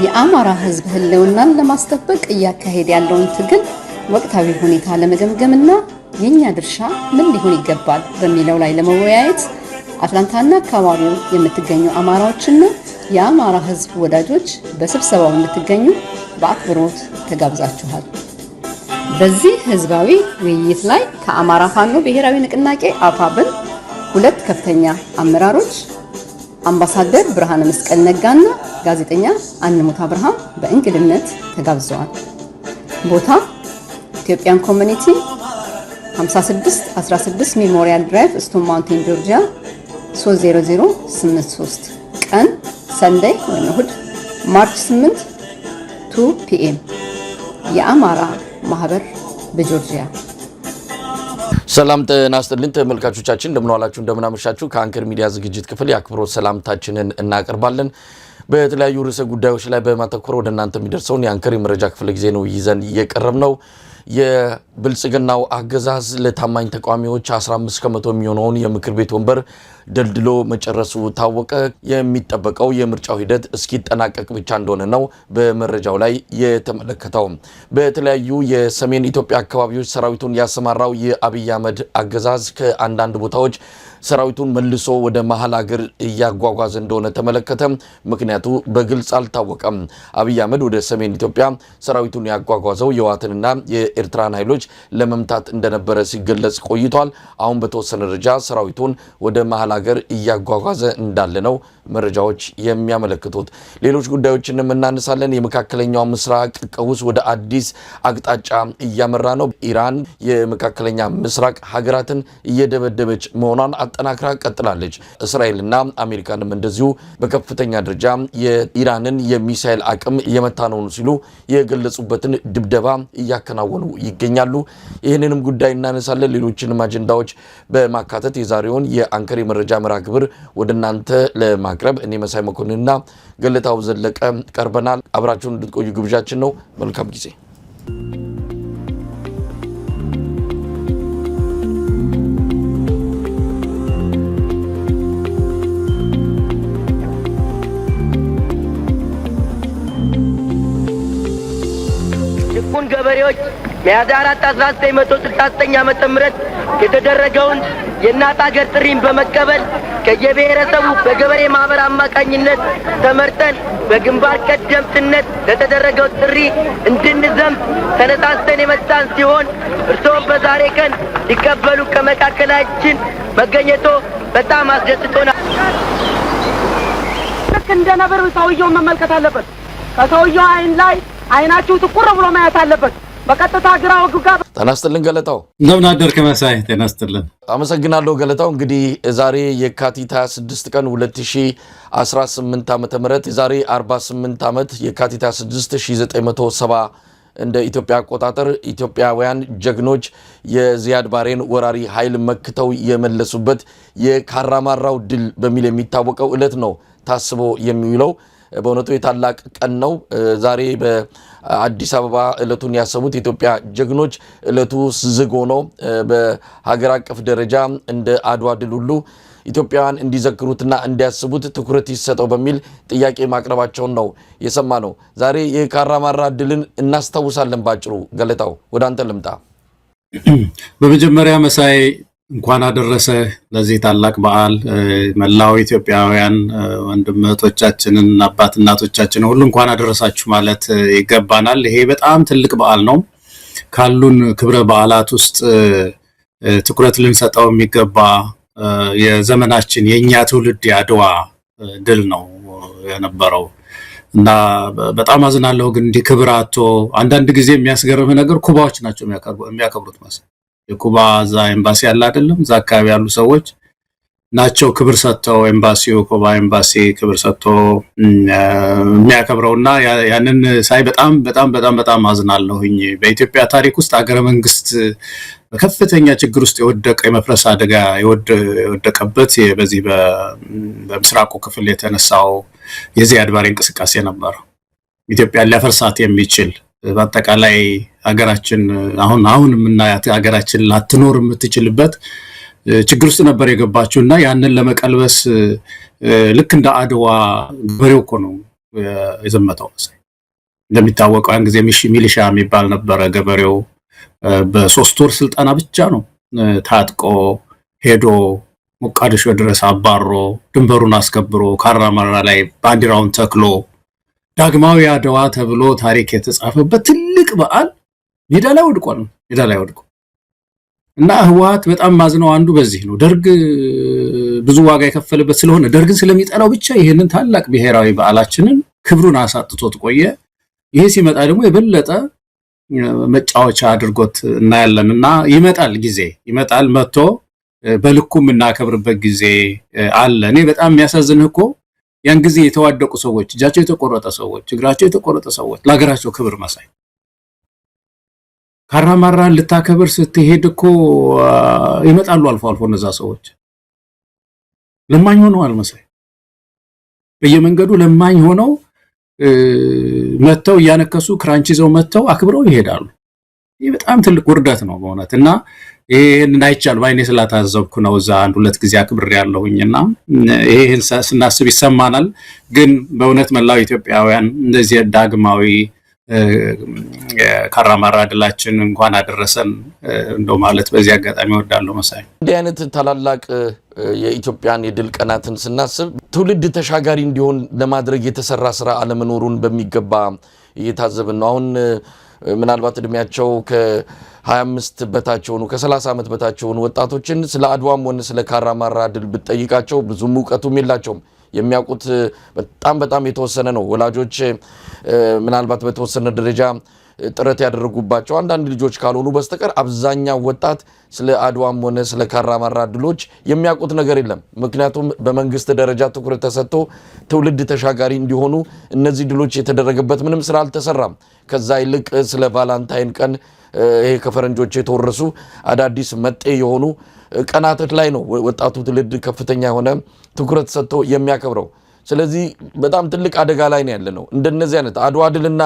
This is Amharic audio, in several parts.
የአማራ ህዝብ ህልውናን ለማስጠበቅ እያካሄደ ያለውን ትግል ወቅታዊ ሁኔታ ለመገምገምና የኛ ድርሻ ምን ሊሆን ይገባል በሚለው ላይ ለመወያየት አትላንታና አካባቢው የምትገኙ አማራዎችና የአማራ ህዝብ ወዳጆች በስብሰባው የምትገኙ በአክብሮት ተጋብዛችኋል። በዚህ ህዝባዊ ውይይት ላይ ከአማራ ፋኖ ብሔራዊ ንቅናቄ አፋብን ሁለት ከፍተኛ አመራሮች አምባሳደር ብርሃነ መስቀል ነጋና ጋዜጠኛ አንሙት አብርሃም በእንግድነት ተጋብዘዋል። ቦታ ኢትዮጵያን ኮሚኒቲ 5616 ሜሞሪያል ድራይቭ ስቶን ማውንቴን ጆርጂያ 30083 ቀን ሰንደይ ወይም እሁድ ማርች 8 2 ፒኤም የአማራ ማህበር በጆርጂያ። ሰላም ጤና ይስጥልኝ ተመልካቾቻችን፣ እንደምን ዋላችሁ እንደምን አመሻችሁ። ከአንከር ሚዲያ ዝግጅት ክፍል የአክብሮት ሰላምታችንን እናቀርባለን። በተለያዩ ርዕሰ ጉዳዮች ላይ በማተኮር ወደ እናንተ የሚደርሰውን የአንከር የመረጃ ክፍለ ጊዜ ነው ይዘን የቀረብነው። የብልጽግናው አገዛዝ ለታማኝ ተቃዋሚዎች 15 ከመቶ የሚሆነውን የምክር ቤት ወንበር ደልድሎ መጨረሱ ታወቀ። የሚጠበቀው የምርጫው ሂደት እስኪጠናቀቅ ብቻ እንደሆነ ነው በመረጃው ላይ የተመለከተው። በተለያዩ የሰሜን ኢትዮጵያ አካባቢዎች ሰራዊቱን ያሰማራው የአብይ አህመድ አገዛዝ ከአንዳንድ ቦታዎች ሰራዊቱን መልሶ ወደ መሀል ሀገር እያጓጓዘ እንደሆነ ተመለከተ። ምክንያቱ በግልጽ አልታወቀም። አብይ አህመድ ወደ ሰሜን ኢትዮጵያ ሰራዊቱን ያጓጓዘው የህወሓትንና የኤርትራን ኃይሎች ለመምታት እንደነበረ ሲገለጽ ቆይቷል። አሁን በተወሰነ ደረጃ ሰራዊቱን ወደ መሀል ሀገር እያጓጓዘ እንዳለ ነው መረጃዎች የሚያመለክቱት። ሌሎች ጉዳዮችንም እናነሳለን። የመካከለኛው ምስራቅ ቀውስ ወደ አዲስ አቅጣጫ እያመራ ነው። ኢራን የመካከለኛ ምስራቅ ሀገራትን እየደበደበች መሆኗን አጠናክራ ቀጥላለች። እስራኤልና አሜሪካንም እንደዚሁ በከፍተኛ ደረጃ የኢራንን የሚሳኤል አቅም እየመታ ነው ሲሉ የገለጹበትን ድብደባ እያከናወኑ ይገኛሉ። ይህንንም ጉዳይ እናነሳለን። ሌሎችንም አጀንዳዎች በማካተት የዛሬውን የአንከር የመረጃ መርሃ ግብር ወደ እናንተ ለማቅረብ እኔ መሳይ መኮንንና ገለታው ዘለቀ ቀርበናል። አብራችሁን እንድትቆዩ ግብዣችን ነው። መልካም ጊዜ። ጭቁን ገበሬዎች ሚያዝያ 4 1969 ዓመተ ምህረት የተደረገውን የእናት ሀገር ጥሪን በመቀበል ከየብሔረሰቡ በገበሬ ማህበር አማካኝነት ተመርጠን በግንባር ቀደምትነት ለተደረገው ጥሪ እንድንዘምት ተነሳስተን የመጣን ሲሆን እርስዎም በዛሬ ቀን ሊቀበሉ ከመካከላችን መገኘቶ በጣም አስደስቶናል። ልክ እንደ ነብር ሰውየውን መመልከት አለበት። ከሰውየው አይን ላይ አይናችሁ ትኩር ብሎ ማየት አለበት። በቀጥታ ግራው ግጋ ተናስተልን ገለታው እንደምን አደርክ መሳይ? ተናስተልን። አመሰግናለሁ ገለታው። እንግዲህ ዛሬ የካቲት 26 ቀን 2018 ዓመተ ምህረት ዛሬ 48 ዓመት የካቲት 26 1970 እንደ ኢትዮጵያ አቆጣጠር ኢትዮጵያውያን ጀግኖች የዚያድ ባሬን ወራሪ ኃይል መክተው የመለሱበት የካራማራው ድል በሚል የሚታወቀው ዕለት ነው ታስቦ የሚውለው። በእውነቱ የታላቅ ቀን ነው። ዛሬ በአዲስ አበባ ዕለቱን ያሰቡት የኢትዮጵያ ጀግኖች ዕለቱ ዝግ ሆኖ በሀገር አቀፍ ደረጃ እንደ አድዋ ድል ሁሉ ኢትዮጵያውያን እንዲዘክሩትና እንዲያስቡት ትኩረት ይሰጠው በሚል ጥያቄ ማቅረባቸውን ነው የሰማነው። ዛሬ የካራማራ ድልን እናስታውሳለን። ባጭሩ ገለታው ወደ አንተ ልምጣ። በመጀመሪያ መሳይ እንኳን አደረሰ ለዚህ ታላቅ በዓል። መላው ኢትዮጵያውያን ወንድም እህቶቻችንን አባት እናቶቻችንን ሁሉ እንኳን አደረሳችሁ ማለት ይገባናል። ይሄ በጣም ትልቅ በዓል ነው። ካሉን ክብረ በዓላት ውስጥ ትኩረት ልንሰጠው የሚገባ የዘመናችን የኛ ትውልድ የአድዋ ድል ነው የነበረው እና በጣም አዝናለሁ። ግን እንዲህ ክብር አጥቶ አንዳንድ ጊዜ የሚያስገርም ነገር ኩባዎች ናቸው የሚያከብሩት ማለት የኩባ ዛ ኤምባሲ ያለ አይደለም፣ ዛ አካባቢ ያሉ ሰዎች ናቸው ክብር ሰጥተው ኤምባሲው ኩባ ኤምባሲ ክብር ሰጥተው የሚያከብረውና ያንን ሳይ በጣም በጣም በጣም በጣም አዝናለሁኝ። በኢትዮጵያ ታሪክ ውስጥ ሀገረ መንግስት በከፍተኛ ችግር ውስጥ የወደቀ የመፍረስ አደጋ የወደቀበት በዚህ በምስራቁ ክፍል የተነሳው የዚያድ ባሬ እንቅስቃሴ ነበር። ኢትዮጵያ ሊያፈርሳት የሚችል በአጠቃላይ ሀገራችን አሁን የምናያት ሀገራችን ላትኖር የምትችልበት ችግር ውስጥ ነበር የገባችውና ያንን ለመቀልበስ ልክ እንደ አድዋ ገበሬው እኮ ነው የዘመተው መሳይ እንደሚታወቀው ያን ጊዜ ሚሊሻ የሚባል ነበረ ገበሬው በ3 ወር ስልጠና ብቻ ነው ታጥቆ ሄዶ ሞቃዲሾ ድረስ አባሮ ድንበሩን አስከብሮ ካራማራ ላይ ባንዲራውን ተክሎ ዳግማዊ አድዋ ተብሎ ታሪክ የተጻፈበት ትልቅ በዓል ሜዳ ላይ ወድቋል እና ህወሓት በጣም ማዝነው አንዱ በዚህ ነው ደርግ ብዙ ዋጋ የከፈለበት ስለሆነ ደርግን ስለሚጠላው ብቻ ይሄንን ታላቅ ብሔራዊ በዓላችንን ክብሩን አሳጥቶት ቆየ ይሄ ሲመጣ ደግሞ የበለጠ መጫወቻ አድርጎት እናያለንና ይመጣል መጥቶ በልኩም እናከብርበት ጊዜ አለ እኔ በጣም የሚያሳዝንህ እኮ ያን ጊዜ የተዋደቁ ሰዎች እጃቸው የተቆረጠ ሰዎች እግራቸው የተቆረጠ ሰዎች ለሀገራቸው ክብር መሳይ ካራማራን ልታከብር ስትሄድ እኮ ይመጣሉ አልፎ እነዛ ሰዎች ለማኝ ሆነው አልመሳይ በየመንገዱ ለማኝ ሆነው መተው ያነከሱ ክራንች ይዘው መተው አክብረው ይሄዳሉ ይሄ በጣም ትልቅ ውርደት ነው በእውነትና ይሄን አይቻል ባይኔ ስላታዘብኩ ነው እዛ አንድ ሁለት ጊዜ አክብር ያለሁኝና ይሄን ስናስብ ይሰማናል ግን በእውነት መላው ኢትዮጵያውያን እንደዚህ ዳግማዊ ካራማራ ድላችን እንኳን አደረሰን እንደው ማለት በዚህ አጋጣሚ ወዳለው መሳይ እንዲህ አይነት ታላላቅ የኢትዮጵያን የድል ቀናትን ስናስብ ትውልድ ተሻጋሪ እንዲሆን ለማድረግ የተሰራ ስራ አለመኖሩን በሚገባ እየታዘብን ነው አሁን ምናልባት እድሜያቸው ከ25 በታች ሆኑ ከ30 ዓመት በታች ሆኑ ወጣቶችን ስለ አድዋም ሆነ ስለ ካራማራ ድል ብትጠይቃቸው ብዙም ዕውቀቱም የላቸውም የሚያውቁት በጣም የተወሰነ ነው ወላጆች ምናልባት በተወሰነ ደረጃ ጥረት ያደረጉባቸው አንዳንድ ልጆች ካልሆኑ በስተቀር አብዛኛው ወጣት ስለ አድዋም ሆነ ስለ ካራማራ ድሎች የሚያውቁት ነገር የለም ምክንያቱም በመንግስት ደረጃ ትኩረት ተሰጥቶ ትውልድ ተሻጋሪ እንዲሆኑ እነዚህ ድሎች የተደረገበት ምንም ስራ አልተሰራም ከዛ ይልቅ ስለ ቫላንታይን ቀን ይሄ ከፈረንጆች የተወረሱ አዳዲስ መጤ የሆኑ ቀናቶች ላይ ነው ወጣቱ ትውልድ ከፍተኛ የሆነ ትኩረት ሰጥቶ የሚያከብረው ስለዚህ በጣም ትልቅ አደጋ ላይ ነው ያለነው እንደነዚህ አይነት አድዋ ድልና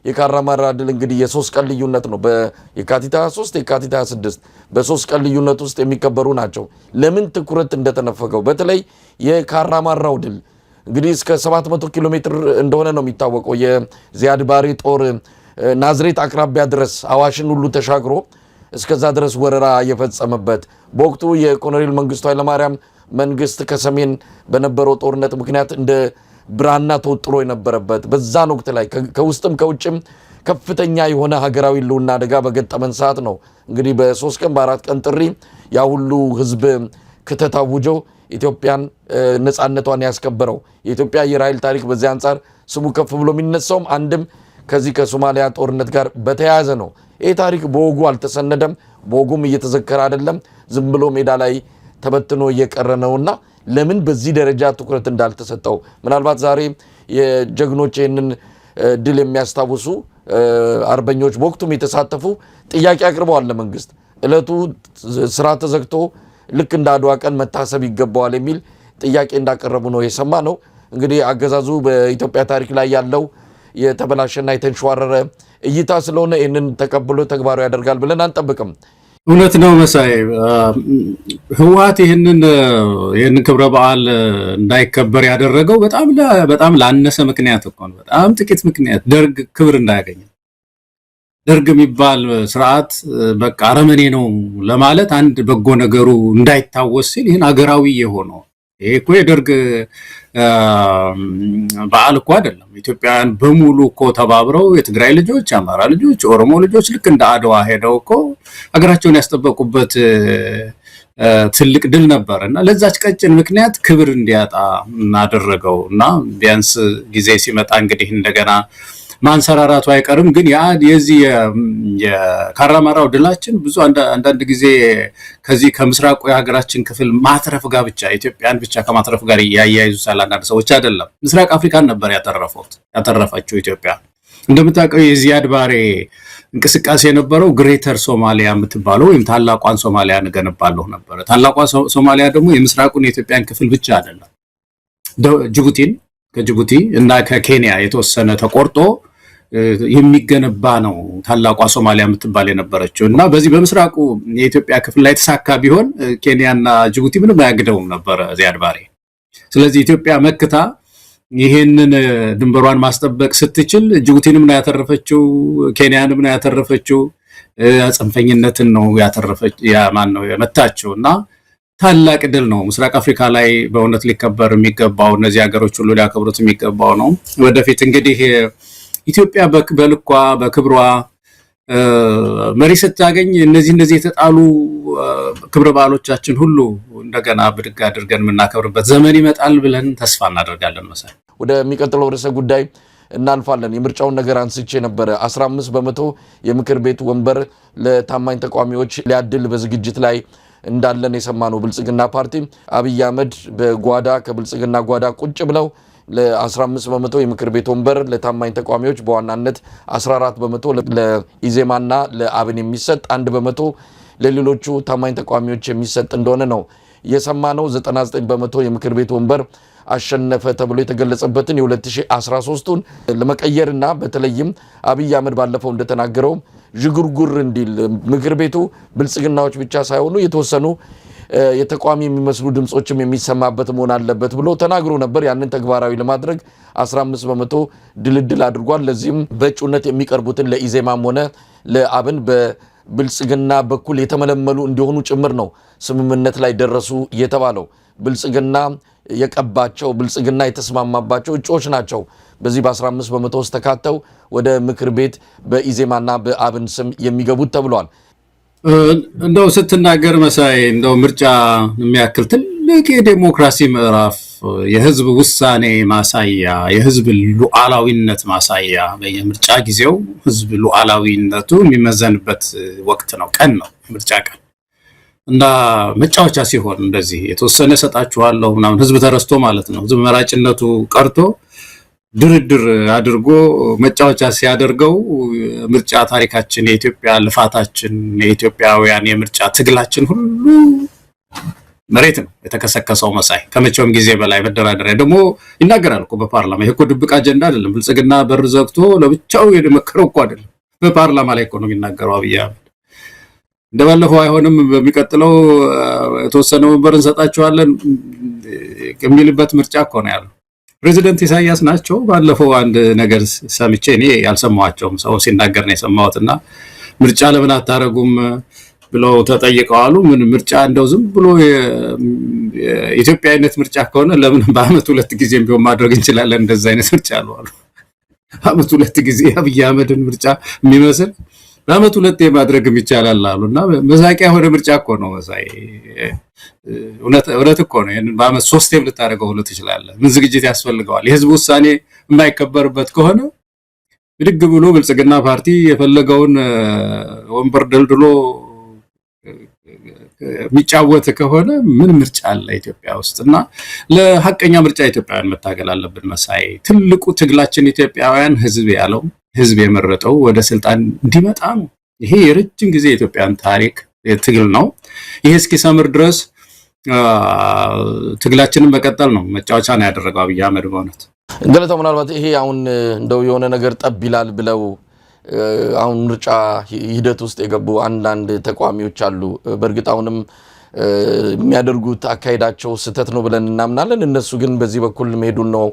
የካራማራ ድል እንግዲህ የ3 ቀን ልዩነት ነው በየካቲት 23 የካቲት 26 በ3 ቀን ልዩነት ውስጥ የሚከበሩ ናቸው ለምን ትኩረት እንደተነፈገው በተለይ የካራማራው ድል እንግዲህ እስከ 700 ኪሎ ሜትር እንደሆነ ነው የሚታወቀው የዚያድ ባሬ ጦር ናዝሬት አቅራቢያ ድረስ አዋሽን ሁሉ ተሻግሮ እስከዛ ድረስ ወረራ የፈጸመበት በወቅቱ የኮሎኔል መንግስቱ ኃይለማርያም መንግስት ከሰሜን በነበረው ጦርነት ምክንያት እንደ ብራና ተወጥሮ የነበረበት በዛን ወቅት ላይ ከውስጥም ከውጭም ከፍተኛ የሆነ ሀገራዊ ልውና አደጋ በገጠመን ሰዓት ነው እንግዲህ በ3 ቀን በ4 ቀን ጥሪ ያ ሁሉ ህዝብ ከተታውጆ ኢትዮጵያን ነፃነቷን ያስከበረው የኢትዮጵያ አየር ኃይል ታሪክ በዚህ አንፃር ስሙ ከፍ ብሎ የሚነሳውም አንድም ከዚህ ከሶማሊያ ጦርነት ጋር በተያያዘ ነው ይሄ ታሪክ በወጉ አልተሰነደም በወጉም እየተዘከረ አይደለም ዝም ብሎ ሜዳ ላይ ተበትኖ እየቀረ ነውና ለምን በዚህ ደረጃ ትኩረት እንዳልተሰጠው ምናልባት ዛሬ የጀግኖችን ድል የሚያስታውሱ አርበኞች በወቅቱም የተሳተፉ ጥያቄ አቅርበዋል ለመንግስት እለቱ ስራ ተዘግቶ ልክ እንደ አድዋ ቀን መታሰብ ይገባዋል የሚል ጥያቄ እንዳቀረቡ ነው የሰማነው እንግዲህ አገዛዙ በኢትዮጵያ ታሪክ ላይ ያለው የተበላሸና የተንሸዋረረ እይታ ስለሆነ ይሄንን ተቀብሎ ተግባራዊ ያደርጋል ብለን አንጠብቅም እውነት ነው መሳይ ህወሓት ይሄንን ክብረ በዓል እንዳይከበር ያደረገው በጣም ላነሰ ምክንያት እኮ ነው በጣም ጥቂት ምክንያት ደርግ ክብር እንዳያገኝ ደርግ የሚባል ስርዓት በቃ አረመኔ ነው ለማለት አንድ በጎ ነገሩ እንዳይታወስ ሲል ይሄን አገራዊ የሆነው ይሄ እኮ የደርግ በዓል እኮ አይደለም ኢትዮጵያውያን በሙሉ እኮ ተባብረው የትግራይ ልጆች አማራ ልጆች ኦሮሞ ልጆች ልክ እንደ አድዋ ሄደው እኮ ሀገራቸውን ያስጠበቁበት ትልቅ ድል ነበርና ለዛች ቀጭን ምክንያት ክብር እንዲያጣ እናደረገው እና ቢያንስ ጊዜ ሲመጣ እንግዲህ እንደገና ማንሰራራቱ አይቀርም ግን የዚህ የካራማራው ድላችን ብዙ አንዳንድ ጊዜ ከዚህ ከምስራቁ የሀገራችን ክፍል ማትረፍ ጋር ብቻ ኢትዮጵያን ብቻ ከማትረፍ ጋር ያያይዙታል አንዳንድ ሰዎች አይደለም ምስራቅ አፍሪካን ነበር ያተረፈችው ኢትዮጵያ እንደምታውቀው የዚያድ ባሬ እንቅስቃሴ የነበረው ግሬተር ሶማሊያ የምትባለው ወይም ታላቋን ሶማሊያ እንገነባለሁ ነበር ታላቋ ሶማሊያ ደግሞ የምስራቁን የኢትዮጵያን ክፍል ብቻ አይደለም ከጅቡቲ እና ከኬንያ የተወሰነ ተቆርጦ የሚገነባ ነው ታላቋ ሶማሊያ የምትባል የነበረችው እና በዚህ በምስራቁ የኢትዮጵያ ክፍል ላይ ተሳካ ቢሆን ኬንያና ጅቡቲ ምንም አያግደውም ነበር ዚያድ ባሬ ስለዚህ ኢትዮጵያ መክታ ይሄንን ድንበሯን ማስጠበቅ ስትችል ጅቡቲንም ነው ያተረፈችው፣ ኬንያንም ነው ያተረፈችው፣ ጽንፈኝነትን ነው ያተረፈች ማን ነው የመታችውና ታላቅ ድል ነው። ምስራቅ አፍሪካ ላይ በእውነት ሊከበር የሚገባው እነዚህ ሀገሮች ሁሉ ሊያከብሩት የሚገባው ነው። ወደፊት እንግዲህ ኢትዮጵያ በልኳ በክብሯ መሪ ስታገኝ እነዚህ የተጣሉ ክብረ በዓሎቻችን ሁሉ እንደገና ብድግ አድርገን የምናከብርበት ዘመን ይመጣል ብለን ተስፋ እናደርጋለን። መሰለኝ ወደሚቀጥለው ርዕሰ ጉዳይ እናልፋለን። የምርጫውን ነገር አንስቼ ነበረ። 15% የምክር ቤት ወንበር ለታማኝ ተቋሚዎች ሊያድል በዝግጅት ላይ እንዳለን የሰማነው ብልጽግና ፓርቲ አብይ አህመድ በጓዳ ከብልጽግና ጓዳ ቁጭ ብለው ለ15% የምክር ቤት ወንበር ለታማኝ ተቋሚዎች በዋናነት 14% ለኢዜማና ለአብን የሚሰጥ 1% ለሌሎቹ ታማኝ ተቋሚዎች የሚሰጥ እንደሆነ ነው የሰማነው። 99% የምክር ቤት ወንበር አሸነፈ ተብሎ የተገለጸበትን የ2013ን ለመቀየርና በተለይም አብይ አህመድ ባለፈው እንደተናገረው ዥጉርጉር እንዲል ምክር ቤቱ ብልጽግናዎች ብቻ ሳይሆኑ የተወሰኑ የተቋሚ የሚመስሉ ድምጾችም የሚሰማበት መሆን አለበት ብሎ ተናግሮ ነበር። ያንን ተግባራዊ ለማድረግ 15% ድልድል አድርጓል። ለዚህም በእጩነት የሚቀርቡትን ለኢዜማም ሆነ ለአብን በብልጽግና በኩል የተመለመሉ እንዲሆኑ ጭምር ነው ስምምነት ላይ ደረሱ የተባለው። ብልጽግና የቀባቸው ብልጽግና የተስማማባቸው እጩዎች ናቸው በዚህ በ15% ውስጥ ተካተው ወደ ምክር ቤት በኢዜማና በአብን ስም የሚገቡት ተብሏል። እንደው ስትናገር መሳይ እንደው ምርጫ የሚያክል ትልቅ የዴሞክራሲ ምዕራፍ፣ የህዝብ ውሳኔ ማሳያ፣ የህዝብ ሉዓላዊነት ማሳያ፣ በየምርጫ ጊዜው ህዝብ ሉዓላዊነቱ የሚመዘንበት ወቅት ነው፣ ቀን ነው ምርጫ ቀን እና መጫወቻ ሲሆን እንደዚህ የተወሰነ ሰጣችኋለሁ ምናምን ህዝብ ተረስቶ ማለት ነው። ህዝብ መራጭነቱ ቀርቶ ድርድር አድርጎ መጫወቻ ሲያደርገው ምርጫ ታሪካችን፣ የኢትዮጵያ ልፋታችን፣ የኢትዮጵያውያን የምርጫ ትግላችን ሁሉ መሬት ነው የተከሰከሰው። መሳይ ከመቼውም ጊዜ በላይ መደራደሪያ ደግሞ ይናገራል እኮ በፓርላማ። ይሄ እኮ ድብቅ አጀንዳ አይደለም። ብልጽግና በር ዘግቶ ለብቻው የመከረው እኮ አይደለም። በፓርላማ ላይ እኮ ነው የሚናገረው አብይ አህመድ። እንደባለፈው አይሆንም በሚቀጥለው የተወሰነ ወንበር እንሰጣቸዋለን የሚልበት ምርጫ እኮ ነው ያለው። ፕሬዚደንት ኢሳያስ ናቸው። ባለፈው አንድ ነገር ሰምቼ እኔ ያልሰማቸውም ሰው ሲናገር ነው የሰማሁትና ምርጫ ለምን አታረጉም ብለው ተጠይቀዋሉ። ምን ምርጫ እንደው ዝም ብሎ የኢትዮጵያዊነት ምርጫ ከሆነ ለምን በአመት 2 ጊዜ ቢሆን ማድረግ እንችላለን እንደዛ አይነት ምርጫ አሉ። አመት 2 ጊዜ አብይ አህመድን ምርጫ የሚመስል በአመት 2 ማድረግ ይቻላል አሉና መዛቂያ ሆነ ምርጫ እኮ ነው መሳይ። እውነት እኮ ነው። ይሄንን በአመት 3 ልታደርገው ሁሉ ትችላለህ። ምን ዝግጅት ያስፈልገዋል? የህዝብ ውሳኔ የማይከበርበት ከሆነ ብድግ ብሎ ብልጽግና ፓርቲ የፈለገውን ወንበር ደልድሎ የሚጫወት ከሆነ ምን ምርጫ አለ ኢትዮጵያ ውስጥ? እና ለሐቀኛ ምርጫ ኢትዮጵያውያን መታገል አለብን መሳይ። ትልቁ ትግላችን ኢትዮጵያውያን ህዝብ ያለው ህዝብ የመረጠው ወደ ስልጣን እንዲመጣ ነው። ይሄ የረጅም ጊዜ የኢትዮጵያን ታሪክ ትግል ነው። ይሄ እስኪሰምር ድረስ ትግላችንን መቀጠል ነው። መጫወቻ ነው ያደረገው አብይ አህመድ በእውነት። ገለታው ምናልባት ይሄ አሁን እንደው የሆነ ነገር ጠብ ይላል ብለው አሁን ምርጫ ሂደት ውስጥ የገቡ አንዳንድ ተቋሚዎች አሉ። በእርግጥ አሁንም የሚያደርጉት አካሄዳቸው ስህተት ነው ብለን እናምናለን። እነሱ ግን በዚህ በኩል መሄዱን ነው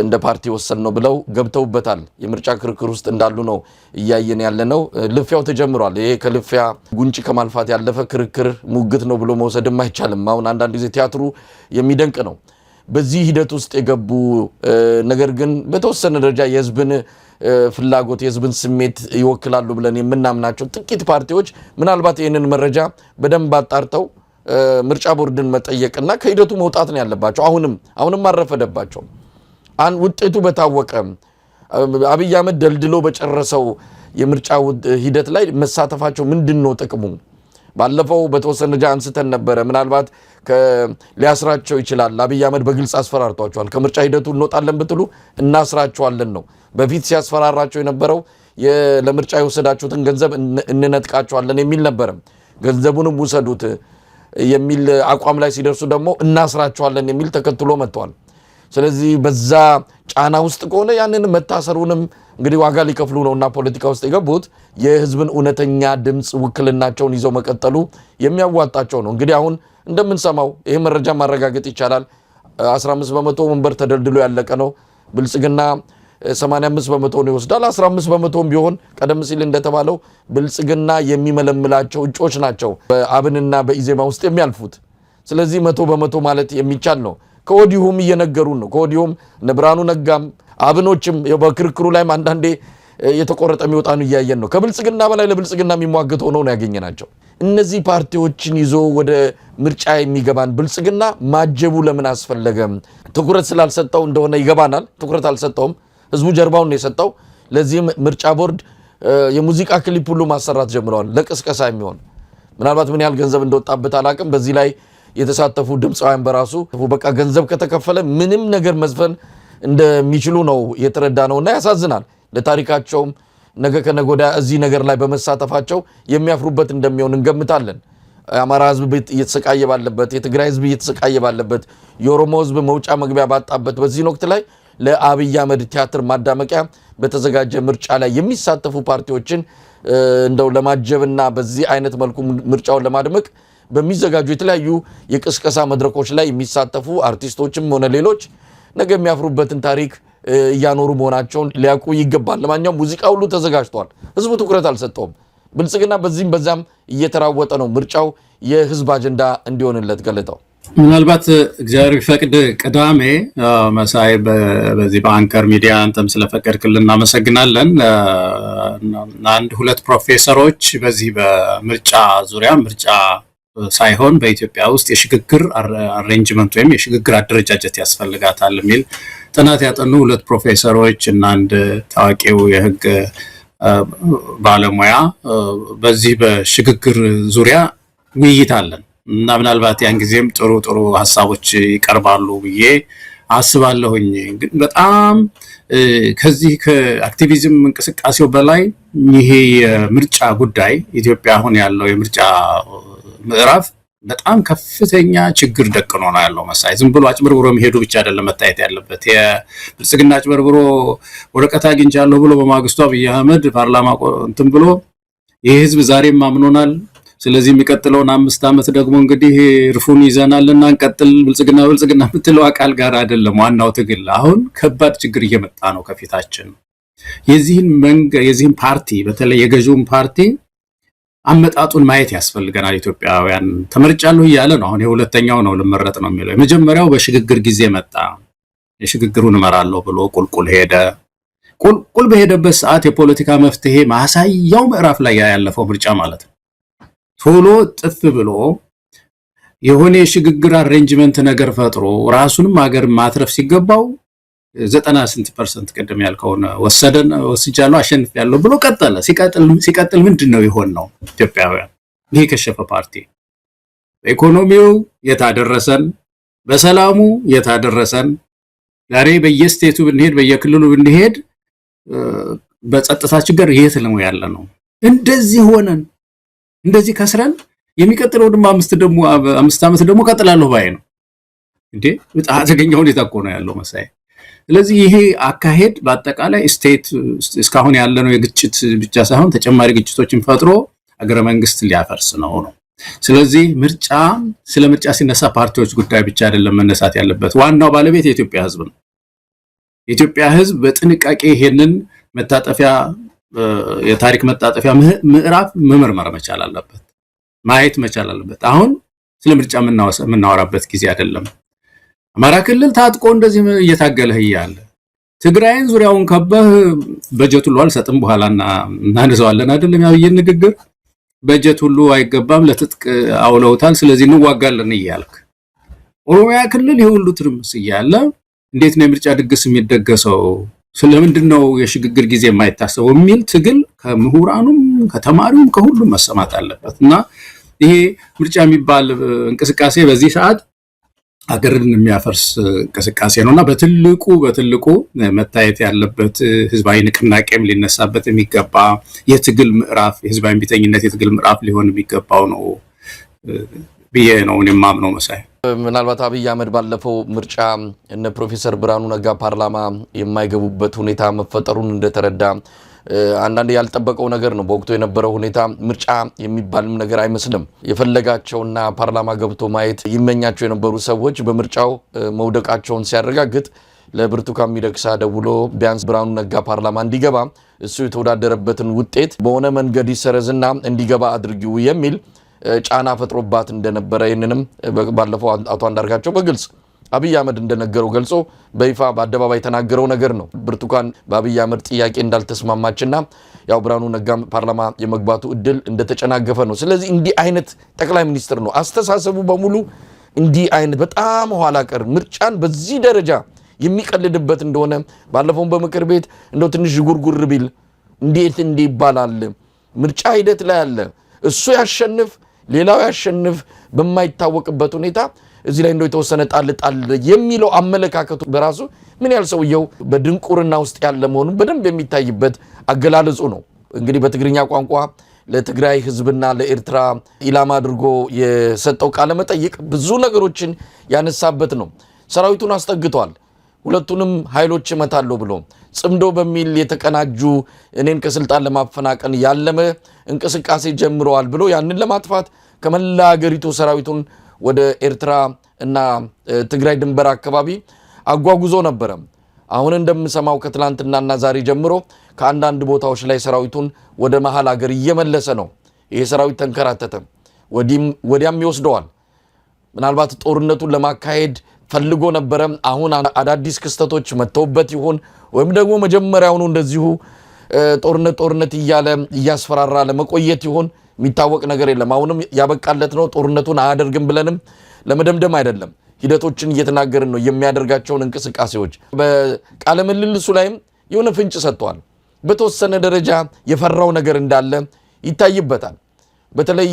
እንደ ፓርቲ ወሰን ነው ብለው ገብተውበታል። የምርጫ ክርክር ውስጥ እንዳሉ ነው እያየን ያለ ነው። ልፊያው ተጀምሯል። ይሄ ከልፊያ ጉንጭ ከማልፋት ያለፈ ክርክር ሙግት ነው ብሎ መውሰድም አይቻልም። አሁን አንዳንድ ጊዜ ቲያትሩ የሚደንቅ ነው። በዚህ ሂደት ውስጥ የገቡ ነገር ግን በተወሰነ ደረጃ የህዝብን ፍላጎት የህዝብን ስሜት ይወክላሉ ብለን የምናምናቸው ጥቂት ፓርቲዎች ምናልባት ይህንን መረጃ በደንብ አጣርተው ምርጫ ቦርድን መጠየቅና ከሂደቱ መውጣት ነው ያለባቸው። አሁንም አረፈደባቸው። ውጤቱ በታወቀ አብይ አህመድ ደልድሎ በጨረሰው የምርጫ ሂደት ላይ መሳተፋቸው ምንድነው ጥቅሙ? ባለፈው በተወሰነ ደረጃ አንስተን ነበረ። ምናልባት ሊያስራቸው ይችላል። አብይ አህመድ በግልጽ አስፈራርቷቸዋል። ከምርጫ ሂደቱ እንወጣለን ብትሉ እናስራቸዋለን ነው። በፊት ሲያስፈራራቸው የነበረው ለምርጫ የወሰዳችሁትን ገንዘብ እንነጥቃቸዋለን የሚል ነበረ። ገንዘቡንም ውሰዱት የሚል አቋም ላይ ሲደርሱ ደግሞ እናስራቸዋለን የሚል ተከትሎ መጥቷል። ስለዚህ በዛ ጫና ውስጥ ከሆነ ያንን መታሰሩንም እንግዲህ ዋጋ ሊከፍሉ ነውና ፖለቲካ ውስጥ የገቡት የህዝብን እውነተኛ ድምፅ ውክልናቸውን ይዘው መቀጠሉ የሚያዋጣቸው ነው። እንግዲህ አሁን እንደምንሰማው ይሄ መረጃ ማረጋገጥ ይቻላል። 15 በመቶ ወንበር ተደልድሎ ያለቀ ነው። ብልጽግና 85 በመቶ ነው ይወስዳል። 15 በመቶም ቢሆን ቀደም ሲል እንደተባለው ብልጽግና የሚመለምላቸው እጮች ናቸው በአብንና በኢዜማ ውስጥ የሚያልፉት። ስለዚህ 100 በመቶ ማለት የሚቻል ነው። ከወዲሁም እየነገሩን ነው። ከወዲሁም ብርሃኑ ነጋም አብኖችም በክርክሩ ላይም አንዳንዴ የተቆረጠ የሚወጣኑ እያየን ነው። ከብልጽግና በላይ ለብልጽግና የሚሟገት ሆነው ነው ያገኘናቸው። እነዚህ ፓርቲዎችን ይዞ ወደ ምርጫ የሚገባን ብልጽግና ማጀቡ ለምን አስፈለገም? ትኩረት ስላልሰጠው እንደሆነ ይገባናል። ትኩረት አልሰጠውም። ህዝቡ ጀርባውን ነው የሰጠው። ለዚህም ምርጫ ቦርድ የሙዚቃ ክሊፕ ሁሉ ማሰራት ጀምረዋል ለቅስቀሳ የሚሆን። ምናልባት ምን ያህል ገንዘብ እንደወጣበት አላቅም። በዚህ ላይ የተሳተፉ ድምፃውያን በራሱ በቃ ገንዘብ ከተከፈለ ምንም ነገር መዝፈን እንደሚችሉ ነው የተረዳ ነውና ያሳዝናል። ለታሪካቸውም ነገ ከነጎዳ እዚህ ነገር ላይ በመሳተፋቸው የሚያፍሩበት እንደሚሆን እንገምታለን። የአማራ ህዝብ እየተሰቃየ ባለበት፣ የትግራይ ህዝብ እየተሰቃየ ባለበት፣ የኦሮሞ ህዝብ መውጫ መግቢያ ባጣበት በዚህ ወቅት ላይ ለአብይ አህመድ ቲያትር ማዳመቂያ በተዘጋጀ ምርጫ ላይ የሚሳተፉ ፓርቲዎችን እንደው ለማጀብና በዚህ አይነት መልኩ ምርጫውን ለማድመቅ በሚዘጋጁ የተለያዩ የቅስቀሳ መድረኮች ላይ የሚሳተፉ አርቲስቶችም ሆነ ሌሎች ነገ የሚያፍሩበትን ታሪክ እያኖሩ መሆናቸውን ሊያውቁ ይገባል። ለማንኛውም ሙዚቃ ሁሉ ተዘጋጅቷል። ህዝቡ ትኩረት አልሰጠውም። ብልጽግና በዚህም በዛም እየተራወጠ ነው ምርጫው የህዝብ አጀንዳ እንዲሆንለት ገለጠው። ምናልባት እግዚአብሔር ቢፈቅድ ቅዳሜ መሳይ በዚህ በአንከር ሚዲያ አንተም ስለፈቀድክልን እናመሰግናለን። አንድ ሁለት ፕሮፌሰሮች በዚህ በምርጫ ዙሪያ ምርጫ ሳይሆን በኢትዮጵያ ውስጥ የሽግግር አሬንጅመንት ወይም የሽግግር አደረጃጀት ያስፈልጋታል የሚል ጥናት ያጠኑ ሁለት ፕሮፌሰሮች እና አንድ ታዋቂው የህግ ባለሙያ በዚህ በሽግግር ዙሪያ ውይይት አለን እና ምናልባት ያን ጊዜም ጥሩ ሀሳቦች ይቀርባሉ ብዬ አስባለሁኝ። ግን በጣም ከዚህ ከአክቲቪዝም እንቅስቃሴው በላይ ይሄ የምርጫ ጉዳይ ኢትዮጵያ አሁን ያለው የምርጫ ምዕራፍ በጣም ከፍተኛ ችግር ደቅኖ ነው ያለው መሳይ። ዝም ብሎ አጭበርብሮ መሄዱ ብቻ አይደለም መታየት ያለበት። የብልጽግና አጭበርብሮ ወረቀት አግኝቻለሁ ብሎ በማግስቱ አብይ አህመድ ፓርላማ እንትን ብሎ ይህ ህዝብ ዛሬም አምኖናል፣ ስለዚህ የሚቀጥለውን 5 ዓመት ደግሞ እንግዲህ ርፉን ይዘናልና እንቀጥል ብልጽግና የምትለው አቃል ጋር አይደለም ዋናው ትግል። አሁን ከባድ ችግር እየመጣ ነው ከፊታችን። የዚህን ፓርቲ በተለይ የገዢውን ፓርቲ አመጣጡን ማየት ያስፈልገናል። ኢትዮጵያውያን ተመርጫለሁ እያለ ነው። አሁን የሁለተኛው ነው ልመረጥ ነው የሚለው። የመጀመሪያው በሽግግር ጊዜ መጣ። የሽግግሩን እመራለሁ ብሎ ቁልቁል ሄደ። ቁልቁል በሄደበት ሰዓት የፖለቲካ መፍትሄ ማሳያው ምዕራፍ ላይ ያለፈው ምርጫ ማለት ነው። ቶሎ ጥፍ ብሎ የሆነ የሽግግር አሬንጅመንት ነገር ፈጥሮ ራሱንም ሀገር ማትረፍ ሲገባው 90% ቅድም ያልከውን ወስጃለሁ አሸንፊያለሁ ብሎ ቀጠለ። ሲቀጥል ምንድነው ይሆን ነው ኢትዮጵያውያን? ይሄ ከሸፈ ፓርቲ በኢኮኖሚው የታደረሰን፣ በሰላሙ የታደረሰን፣ ዛሬ በየስቴቱ ብንሄድ በየክልሉ ብንሄድ በጸጥታ ችግር የት ነው ያለ ነው። እንደዚህ ሆነን እንደዚህ ከስረን የሚቀጥለው ደግሞ 5 ዓመት ደግሞ ቀጥላለሁ ባይ ነው እንዴ? በጣም አደገኛ ሁኔታ እኮ ነው ያለው መሳይ። ስለዚህ ይሄ አካሄድ በአጠቃላይ ስቴት እስካሁን ያለነው የግጭት ብቻ ሳይሆን ተጨማሪ ግጭቶችን ፈጥሮ አገረ መንግስት ሊያፈርስ ነው። ስለዚህ ስለ ምርጫ ሲነሳ ፓርቲዎች ጉዳይ ብቻ አይደለም መነሳት ያለበት። ዋናው ባለቤት የኢትዮጵያ ህዝብ ነው። የኢትዮጵያ ህዝብ በጥንቃቄ ይሄንን የታሪክ መታጠፊያ ምዕራፍ መመርመር መቻል አለበት፣ ማየት መቻል አለበት። አሁን ስለ ምርጫ የምናወራበት ጊዜ አይደለም። አማራ ክልል ታጥቆ እንደዚህ እየታገለህ እያለ ትግራይን ዙሪያውን ከበህ በጀት ሁሉ አልሰጥም በኋላ እናነሳዋለን አይደለም? ያብይን ንግግር በጀት ሁሉ አይገባም ለትጥቅ አውለውታል፣ ስለዚህ እንዋጋለን እያልክ ኦሮሚያ ክልል ይሄ ሁሉ ትርምስ እያለ እንዴት ነው የምርጫ ድግስ የሚደገሰው? ስለምንድን ነው የሽግግር ጊዜ የማይታሰበው የሚል ትግል ከምሁራኑም ከተማሪውም ከሁሉም መሰማት አለበት እና ይሄ ምርጫ የሚባል እንቅስቃሴ በዚህ ሰዓት አገርን የሚያፈርስ እንቅስቃሴ ነውና በትልቁ መታየት ያለበት ህዝባዊ ንቅናቄም ሊነሳበት የሚገባ የትግል ምዕራፍ፣ የህዝባዊ ቢተኝነት የትግል ምዕራፍ ሊሆን የሚገባው ነው ብዬ ነው የማምነው መሳይ። ምናልባት አብይ አህመድ ባለፈው ምርጫ እነ ፕሮፌሰር ብርሃኑ ነጋ ፓርላማ የማይገቡበት ሁኔታ መፈጠሩን እንደተረዳ አንዳንድ ያልጠበቀው ነገር ነው። በወቅቱ የነበረው ሁኔታ ምርጫ የሚባልም ነገር አይመስልም። የፈለጋቸውና ፓርላማ ገብቶ ማየት ይመኛቸው የነበሩ ሰዎች በምርጫው መውደቃቸውን ሲያረጋግጥ ለብርቱካን ሚደቅሳ ደውሎ ቢያንስ ብርሃኑ ነጋ ፓርላማ እንዲገባ እሱ የተወዳደረበትን ውጤት በሆነ መንገድ ይሰረዝና እንዲገባ አድርጊው የሚል ጫና ፈጥሮባት እንደነበረ ይህንንም ባለፈው አቶ አንዳርጋቸው በግልጽ አብይ አህመድ እንደነገረው ገልጾ በይፋ በአደባባይ ተናገረው ነገር ነው። ብርቱካን በአብይ አህመድ ጥያቄ እንዳልተስማማችና ያው ብርሃኑ ነጋም ፓርላማ የመግባቱ እድል እንደተጨናገፈ ነው። ስለዚህ እንዲህ አይነት ጠቅላይ ሚኒስትር ነው አስተሳሰቡ በሙሉ እንዲህ አይነት በጣም ኋላ ቀር ምርጫን በዚህ ደረጃ የሚቀልድበት እንደሆነ ባለፈው በምክር ቤት እንደው ትንሽ ጉርጉር ቢል እንዴት ይባላል? ምርጫ ሂደት ላይ አለ እሱ ያሸንፍ ሌላው ያሸንፍ በማይታወቅበት ሁኔታ እዚህ ላይ እንደው የተወሰነ ጣል የሚለው አመለካከቱ በራሱ ምን ያህል ሰውየው በድንቁርና ውስጥ ያለ መሆኑን በደንብ የሚታይበት አገላለጹ ነው። እንግዲህ በትግርኛ ቋንቋ ለትግራይ ህዝብና ለኤርትራ ኢላማ አድርጎ የሰጠው ቃለ መጠይቅ ብዙ ነገሮችን ያነሳበት ነው። ሰራዊቱን አስጠግቷል። ሁለቱንም ኃይሎች እመታለሁ ብሎ ጽምዶ በሚል የተቀናጁ እኔን ከስልጣን ለማፈናቀል ያለመ እንቅስቃሴ ጀምረዋል ብሎ ያንን ለማጥፋት ከመላ ሀገሪቱ ሰራዊቱን ወደ ኤርትራ እና ትግራይ ድንበር አካባቢ አጓጉዞ ነበረ። አሁን እንደምሰማው ከትላንትናና ዛሬ ጀምሮ ከአንዳንድ ቦታዎች ላይ ሰራዊቱን ወደ መሃል ሀገር እየመለሰ ነው። ይሄ ሰራዊት ተንከራተተ፣ ወዲያም ይወስደዋል። ምናልባት ጦርነቱን ለማካሄድ ፈልጎ ነበረ። አሁን አዳዲስ ክስተቶች መተውበት ይሆን ወይም ደግሞ መጀመሪያውኑ እንደዚሁ ጦርነት እያለ እያስፈራራ ለመቆየት ይሆን የሚታወቅ ነገር የለም። አሁንም ያበቃለት ነው። ጦርነቱን አያደርግም ብለንም ለመደምደም አይደለም። ሂደቶችን እየተናገርን ነው። የሚያደርጋቸውን እንቅስቃሴዎች በቃለ ምልልሱ ላይም የሆነ ፍንጭ ሰጥቷል። በተወሰነ ደረጃ የፈራው ነገር እንዳለ ይታይበታል። በተለይ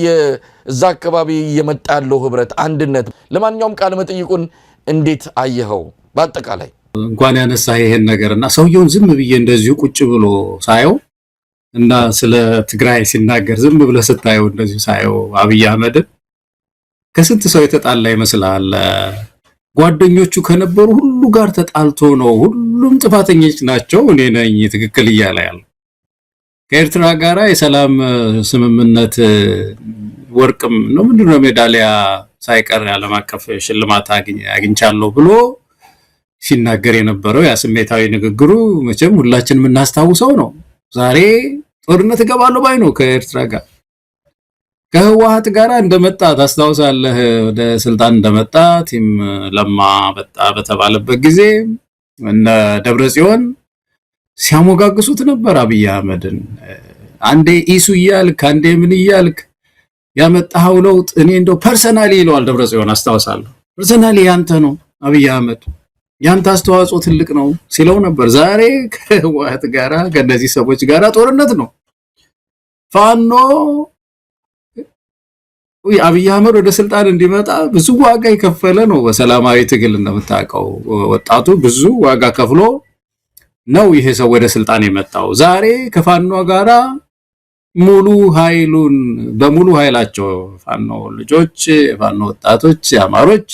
እዛ አካባቢ የመጣ ያለው ህብረት፣ አንድነት። ለማንኛውም ቃለ መጠይቁን እንዴት አየኸው? በአጠቃላይ እንኳን ያነሳ ይሄን ነገርና ሰውየውን ዝም ብዬ እንደዚሁ ቁጭ ብሎ ሳየው እና ስለ ትግራይ ሲናገር ዝም ብለ ስታየው እንደዚሁ ሳየው አብይ አህመድ ከስንት ሰው የተጣላ ይመስላል። ጓደኞቹ ከነበሩ ሁሉ ጋር ተጣልቶ ነው። ሁሉም ጥፋተኞች ናቸው፣ እኔ ነኝ ትክክል እያለ ያለው። ከኤርትራ ጋራ የሰላም ስምምነት ወርቅም ነው ምንድነው ሜዳሊያ ሳይቀር ዓለም አቀፍ ሽልማት አግኝቻለሁ ብሎ ሲናገር የነበረው ያ ስሜታዊ ንግግሩ መቼም ሁላችንም እናስታውሰው ነው። ዛሬ ጦርነት እገባለሁ ባይ ነው ከኤርትራ ጋር። ከህወሓት ጋር እንደመጣ ታስታውሳለህ። ወደ ስልጣን እንደመጣ ቲም ለማ በተባለበት ጊዜ እነ ደብረጽዮን ሲያሞጋግሱት ነበር አብይ አህመድን። አንዴ ኢሱ እያልክ አንዴ ምን እያልክ ያመጣው ለውጥ እኔ እንደው ፐርሰናሊ ይለዋል ደብረጽዮን አስታውሳለሁ። ፐርሰናሊ ያንተ ነው አብይ አህመድ፣ ያንተ አስተዋጽኦ ትልቅ ነው ሲለው ነበር። ዛሬ ከህወሓት ጋራ ከነዚህ ሰዎች ጋራ ጦርነት ነው። ፋኖ አብይ አህመድ ወደ ስልጣን እንዲመጣ ብዙ ዋጋ የከፈለ ነው። በሰላማዊ ትግል እንደምታውቀው ወጣቱ ብዙ ዋጋ ከፍሎ ነው ይሄ ሰው ወደ ስልጣን የመጣው። ዛሬ ከፋኖ ጋራ ሙሉ ኃይሉን በሙሉ ኃይላቸው ፋኖ ልጆች፣ ፋኖ ወጣቶች፣ አማሮች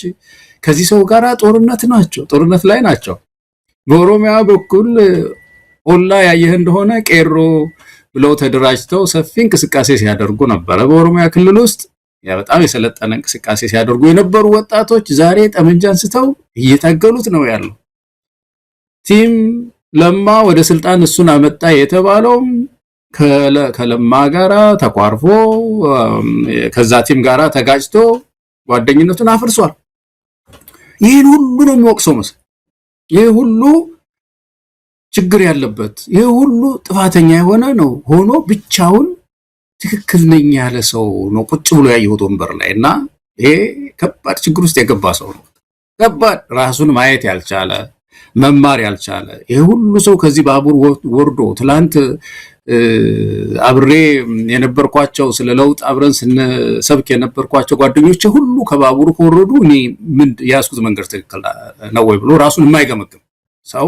ከዚህ ሰው ጋራ ጦርነት ላይ ናቸው። በኦሮሚያ በኩል ኦላ ያየህ እንደሆነ ቄሮ ብለው ተደራጅተው ሰፊ እንቅስቃሴ ሲያደርጉ ነበር። በኦሮሚያ ክልል ውስጥ ያ በጣም የሰለጠነ እንቅስቃሴ ሲያደርጉ የነበሩ ወጣቶች ዛሬ ጠመንጃ አንስተው እየታገሉት ነው ያለው። ቲም ለማ ወደ ስልጣን እሱን አመጣ የተባለው ከለማ ጋራ ተቋርፎ ከዛ ቲም ጋራ ተጋጭቶ ጓደኝነቱን አፍርሷል። ይሄን ሁሉ ነው የሚወቅሰው መስል ይሄ ሁሉ ችግር ያለበት ይሄ ሁሉ ጥፋተኛ የሆነ ነው ሆኖ ብቻውን ትክክል ነኝ ያለ ሰው ነው ቁጭ ብሎ ያየሁት ወንበር ላይ። እና ይሄ ከባድ ችግር ውስጥ የገባ ሰው ነው። ከባድ ራሱን ማየት ያልቻለ መማር ያልቻለ ይሄ ሁሉ ሰው ከዚህ ባቡር ወርዶ ትላንት አብሬ የነበርኳቸው ስለ ለውጥ አብረን ስንሰብክ የነበርኳቸው ጓደኞቼ ሁሉ ከባቡሩ ከወረዱ እኔ ምን ያስኩት መንገድ ትክክል ነው ወይ ብሎ ራሱን የማይገመግም ሰው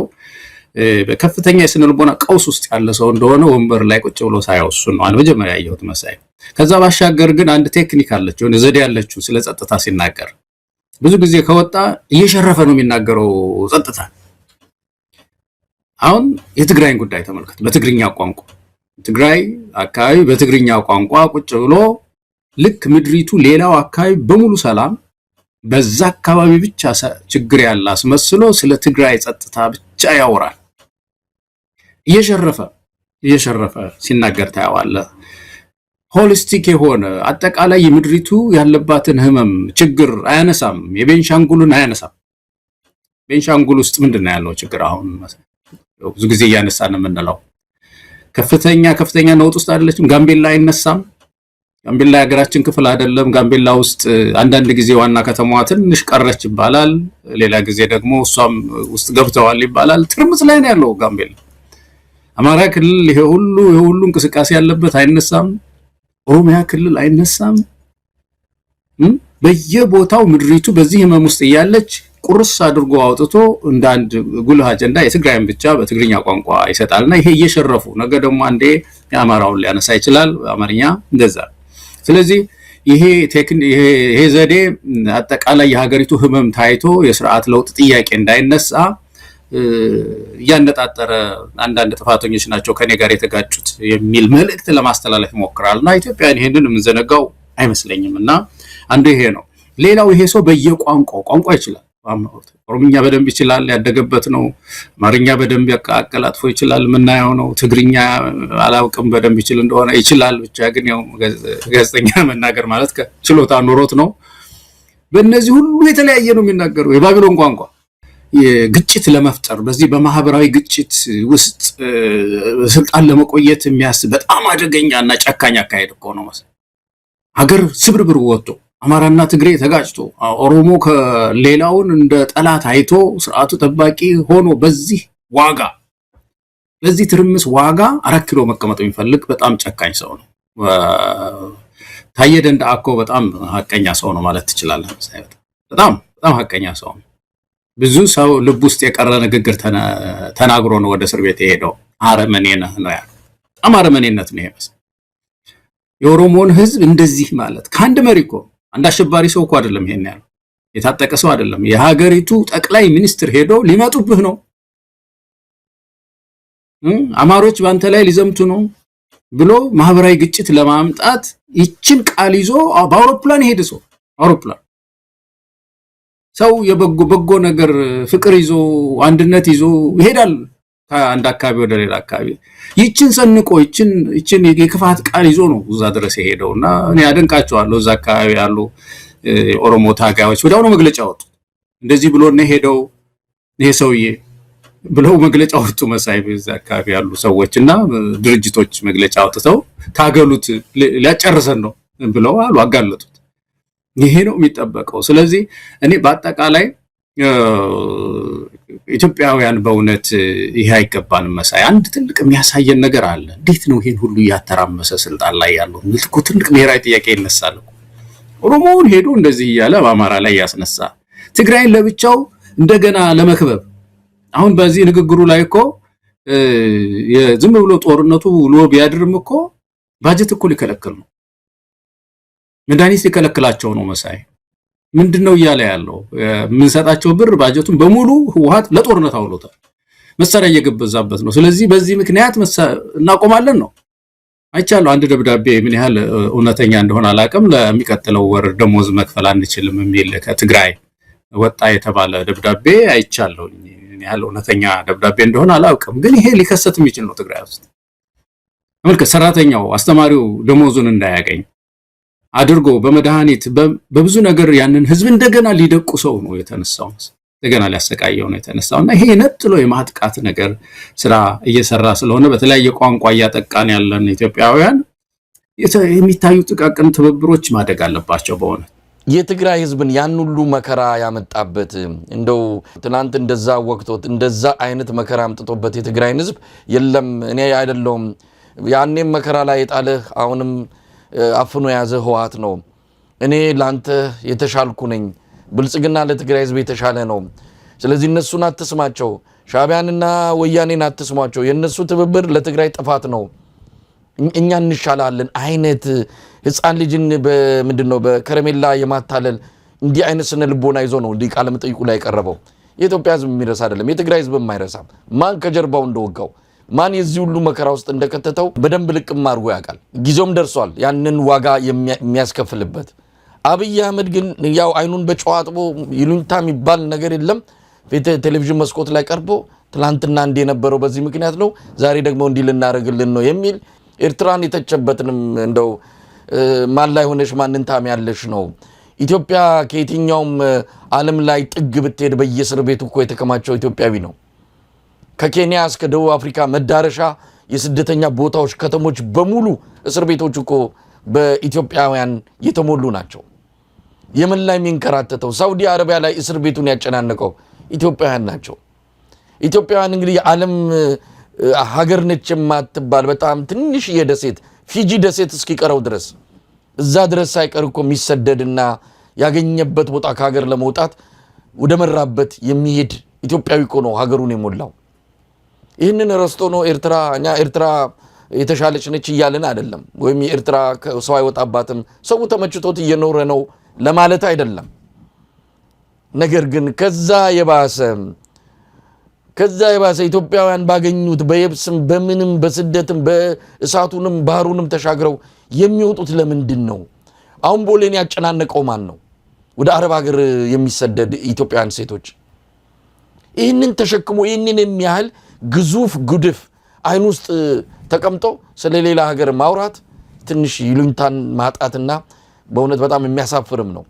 በከፍተኛ የስነልቦና ቀውስ ውስጥ ያለ ሰው እንደሆነ ወንበር ላይ ቁጭ ብሎ ሳይወሱ ነው መጀመሪያ ያየሁት መሳይ። ከዛ ባሻገር ግን አንድ ቴክኒክ አለችው ዘዴ ያለችው ስለ ጸጥታ ሲናገር ብዙ ጊዜ ከወጣ እየሸረፈ ነው የሚናገረው ጸጥታ። አሁን የትግራይን ጉዳይ ተመልከት። በትግርኛ ቋንቋ ትግራይ አካባቢ በትግርኛ ቋንቋ ቁጭ ብሎ ልክ ምድሪቱ ሌላው አካባቢ በሙሉ ሰላም በዛ አካባቢ ብቻ ችግር ያለ አስመስሎ ስለ ትግራይ ጸጥታ ብቻ ያወራል። እየሸረፈ ሲናገር ታያዋለህ። ሆሊስቲክ የሆነ አጠቃላይ ምድሪቱ ያለባትን ህመም ችግር አያነሳም። የቤንሻንጉልን አያነሳም። ቤንሻንጉል ውስጥ ምንድነው ያለው ችግር? አሁን ብዙ ጊዜ እያነሳን የምንለው ከፍተኛ ነውጥ ውስጥ አይደለችም? ጋምቤላ አይነሳም? ጋምቤላ የሀገራችን ክፍል አይደለም? ጋምቤላ ውስጥ አንዳንድ ጊዜ ዋና ከተማዋ ትንሽ ቀረች ይባላል፣ ሌላ ጊዜ ደግሞ እሷም ውስጥ ገብተዋል ይባላል። ትርምስ ላይ ነው ያለው ጋምቤላ። አማራ ክልል ይሄ ሁሉ እንቅስቃሴ ያለበት አይነሳም? ኦሮሚያ ክልል አይነሳም? በየቦታው ምድሪቱ በዚህ ህመም ውስጥ እያለች ቁርስ አድርጎ አውጥቶ እንደ አንድ ጉልህ አጀንዳ የትግራይን ብቻ በትግርኛ ቋንቋ ይሰጣልና ይሄ እየሸረፉ ነገ ደግሞ አንዴ የአማራውን ሊያነሳ ይችላል አማርኛ እንደዛ። ስለዚህ ይሄ ዘዴ አጠቃላይ የሀገሪቱ ህመም ታይቶ የስርዓት ለውጥ ጥያቄ እንዳይነሳ እያነጣጠረ አንዳንድ ጥፋተኞች ናቸው ከኔ ጋር የተጋጩት የሚል መልእክት ለማስተላለፍ ይሞክራልና ኢትዮጵያን ይሄንን የምንዘነጋው አይመስለኝም። እና አንዱ ይሄ ነው። ሌላው ይሄ ሰው ቋንቋ ይችላል። ኦሮምኛ በደንብ ይችላል፣ ያደገበት ነው። አማርኛ በደንብ ያቀላጥፎ ይችላል፣ የምናየው ነው። ትግርኛ አላውቅም በደንብ ይችል እንደሆነ ይችላል። ብቻ ግን ያው ጋዜጠኛ መናገር ማለት ከችሎታ ኖሮት ነው። በእነዚህ ሁሉ የተለያየ ነው የሚናገረው። የባቢሎን ቋንቋ ግጭት ለመፍጠር በዚህ በማህበራዊ ግጭት ውስጥ ስልጣን ለመቆየት የሚያስብ በጣም አደገኛና ጨካኝ አካሄድ እኮ ነው። ሀገር ስብርብር ወጥቶ አማራና ትግሬ ተጋጭቶ ኦሮሞ ከሌላውን እንደ ጠላት አይቶ ስርዓቱ ጠባቂ ሆኖ በዚህ ትርምስ ዋጋ 4 ኪሎ መቀመጥ የሚፈልግ በጣም ጨካኝ ሰው ነው። ታየ ደንደአ እኮ በጣም ሀቀኛ ሰው ነው ማለት ትችላለህ። በጣም ሀቀኛ ሰው ነው። ብዙ ሰው ልብ ውስጥ የቀረ ንግግር ተናግሮ ነው ወደ እስር ቤት የሄደው። አረመኔ ነህ ነው ያለው። በጣም አረመኔነት ነው ይመስል የኦሮሞን ህዝብ እንደዚህ ማለት ከአንድ መሪ እኮ አንድ አሸባሪ ሰው እኮ አይደለም ይሄን ያለው፣ የታጠቀ ሰው አይደለም። የሀገሪቱ ጠቅላይ ሚኒስትር ሄዶ ሊመጡብህ ነው፣ አማሮች ባንተ ላይ ሊዘምቱ ነው ብሎ ማህበራዊ ግጭት ለማምጣት ይችን ቃል ይዞ በአውሮፕላን ሄደ። ሰው የበጎ ነገር ፍቅር ይዞ አንድነት ይዞ ይሄዳል ከአንድ አካባቢ ወደ ሌላ አካባቢ። ይችን ሰንቆ ይችን የክፋት ቃል ይዞ ነው እዛ ድረስ የሄደውና እኔ አደንቃቸዋለሁ። እዛ አካባቢ ያሉ ኦሮሞ ታጋዮች ወዲያውኑ መግለጫ ወጡ። እንደዚህ ብሎ ነው ሄደው ይሄ ሰውዬ ብለው መግለጫ ወጡ። መሳይ እዛ አካባቢ ያሉ ሰዎችና ድርጅቶች መግለጫ አውጥተው ታገሉት ሊያጨርሰን ነው ብለው አሉ፣ አጋለጡት። ይሄ ነው የሚጠበቀው። ስለዚህ እኔ በአጠቃላይ ኢትዮጵያውያን በእውነት ይሄ አይገባንም። መሳይ አንድ ትልቅ የሚያሳየን ነገር አለ። እንዴት ነው ይሄን ሁሉ ያተራመሰ ስልጣን ላይ ያለው? ምልኩ ትልቅ ብሔራዊ ጥያቄ ይነሳል። ኦሮሞውን ሄዶ እንደዚህ እያለ በአማራ ላይ ያስነሳ፣ ትግራይን ለብቻው እንደገና ለመክበብ አሁን በዚህ ንግግሩ ላይ እኮ ዝም ብሎ ጦርነቱ ውሎ ቢያድርም እኮ ባጀት እኮ ሊከለክል ነው፣ መድኃኒት ሊከለክላቸው ነው። መሳይ ምንድነው እያለ ያለው? የምንሰጣቸው ብር ባጀቱን በሙሉ ህወሓት ለጦርነት አውሎታል፣ መሳሪያ እየገበዛበት ነው። ስለዚህ በዚህ ምክንያት እናቆማለን ነው አይቻለሁ። አንድ ደብዳቤ ምን ያህል እውነተኛ እንደሆነ አላውቅም፣ ለሚቀጥለው ወር ደሞዝ መክፈል አንችልም የሚል ከትግራይ ወጣ የተባለ ደብዳቤ አይቻለሁ። ምን ያህል እውነተኛ ደብዳቤ እንደሆነ አላውቅም፣ ግን ይሄ ሊከሰት የሚችል ነው ትግራይ ውስጥ። አመልከት ሰራተኛው አስተማሪው ደሞዙን እንዳያገኝ አድርጎ በመድኃኒት በብዙ ነገር ያንን ህዝብ እንደገና ሊደቁ ሰው ነው የተነሳው፣ እንደገና ሊያሰቃየው ነው የተነሳውና ይሄ ነጥሎ የማጥቃት ነገር ስራ እየሰራ ስለሆነ በተለያየ ቋንቋ እያጠቃን ያለን ኢትዮጵያውያን የሚታዩ ጥቃቅን ትብብሮች ማደግ አለባቸው። በሆነ የትግራይ ህዝብን ያን ሁሉ መከራ ያመጣበት እንደው ትናንት እንደዛ ወቅቶት እንደዛ አይነት መከራ አምጥቶበት የትግራይን ህዝብ የለም እኔ አይደለሁም ያኔም መከራ ላይ የጣለህ አሁንም አፍኖ ያዘ ህወሓት ነው፣ እኔ ላንተ የተሻልኩ ነኝ፣ ብልጽግና ለትግራይ ህዝብ የተሻለ ነው፣ ስለዚህ እነሱን አትስማቸው፣ ሻዕቢያንና ወያኔን አትስሟቸው፣ የነሱ ትብብር ለትግራይ ጥፋት ነው፣ እኛ እንሻላለን አይነት ህፃን ልጅን በምንድነው በከረሜላ የማታለል እንዲህ አይነት ስነ ልቦና ይዞ ነው እንዲህ ቃለ መጠይቁ ላይ ቀረበው። የኢትዮጵያ ህዝብ የሚረሳ አይደለም፣ የትግራይ ህዝብ የማይረሳም ማን ከጀርባው እንደወጋው ማን የዚህ ሁሉ መከራ ውስጥ እንደከተተው በደንብ ልቅም አድርጎ ያውቃል። ጊዜውም ደርሷል ያንን ዋጋ የሚያስከፍልበት። አብይ አህመድ ግን ያው አይኑን በጨዋጥቦ ይሉኝታ የሚባል ነገር የለም። ቴሌቪዥን መስኮት ላይ ቀርቦ ትላንትና እንደ የነበረው በዚህ ምክንያት ነው፣ ዛሬ ደግሞ እንዲህ ልናረግልን ነው የሚል ኤርትራን የተቸበትንም እንደው ማን ላይ ሆነሽ ማንን ታሚያለሽ ነው። ኢትዮጵያ ከየትኛውም ዓለም ላይ ጥግ ብትሄድ በየእስር ቤቱ እኮ የተከማቸው ኢትዮጵያዊ ነው። ከኬንያ እስከ ደቡብ አፍሪካ መዳረሻ የስደተኛ ቦታዎች፣ ከተሞች በሙሉ እስር ቤቶች እኮ በኢትዮጵያውያን የተሞሉ ናቸው። የመን ላይ የሚንከራተተው ሳውዲ አረቢያ ላይ እስር ቤቱን ያጨናነቀው ኢትዮጵያውያን ናቸው። ኢትዮጵያውያን እንግዲህ የዓለም ሀገር ነች የማትባል በጣም ትንሽ የደሴት ፊጂ ደሴት እስኪቀረው ድረስ እዛ ድረስ ሳይቀር እኮ የሚሰደድና ያገኘበት ቦታ ከሀገር ለመውጣት ወደ መራበት የሚሄድ ኢትዮጵያዊ እኮ ነው ሀገሩን የሞላው። ይህንን ረስቶ ነው ኤርትራ የተሻለች ነች እያልን አይደለም፣ ወይም የኤርትራ ሰው አይወጣባትም ሰው ተመችቶት እየኖረ ነው ለማለት አይደለም። ነገር ግን ከዛ የባሰ ኢትዮጵያውያን ባገኙት በየብስም በምንም በስደትም በእሳቱንም ባህሩንም ተሻግረው የሚወጡት ለምንድን ነው? አሁን ቦሌን ያጨናነቀው ማን ነው? ወደ አረብ ሀገር የሚሰደድ ኢትዮጵያውያን ሴቶች ይህንን ተሸክሞ ይህንን የሚያህል ግዙፍ ጉድፍ አይን ውስጥ ተቀምጦ ስለሌላ ሀገር ማውራት ትንሽ ይሉኝታን ማጣትና በእውነት በጣም የሚያሳፍርም ነው።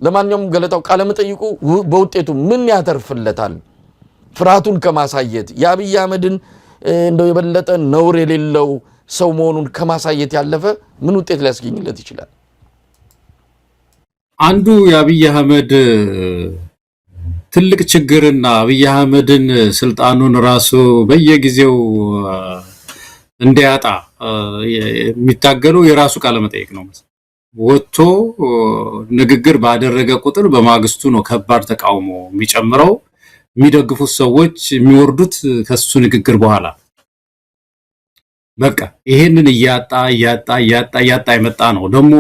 ለማንኛውም ገለታው ቃለ መጠይቁ በውጤቱ ምን ያተርፍለታል? ፍርሃቱን ከማሳየት የአብይ አህመድን እንደው የበለጠ ነውር የሌለው ሰው መሆኑን ከማሳየት ያለፈ ምን ውጤት ሊያስገኝለት ይችላል? አንዱ የአብይ አህመድ ትልቅ ችግርና አብይ አህመድን ስልጣኑን ራሱ በየጊዜው እንዲያጣ የሚታገለው የራሱ ቃለ መጠይቅ ነው። ወጥቶ ንግግር ባደረገ ቁጥር በማግስቱ ነው ከባድ ተቃውሞ የሚጨምረው። የሚደግፉት ሰዎች የሚወርዱት ከሱ ንግግር በኋላ በቃ ይሄንን እያጣ የመጣ ነው። ደግሞ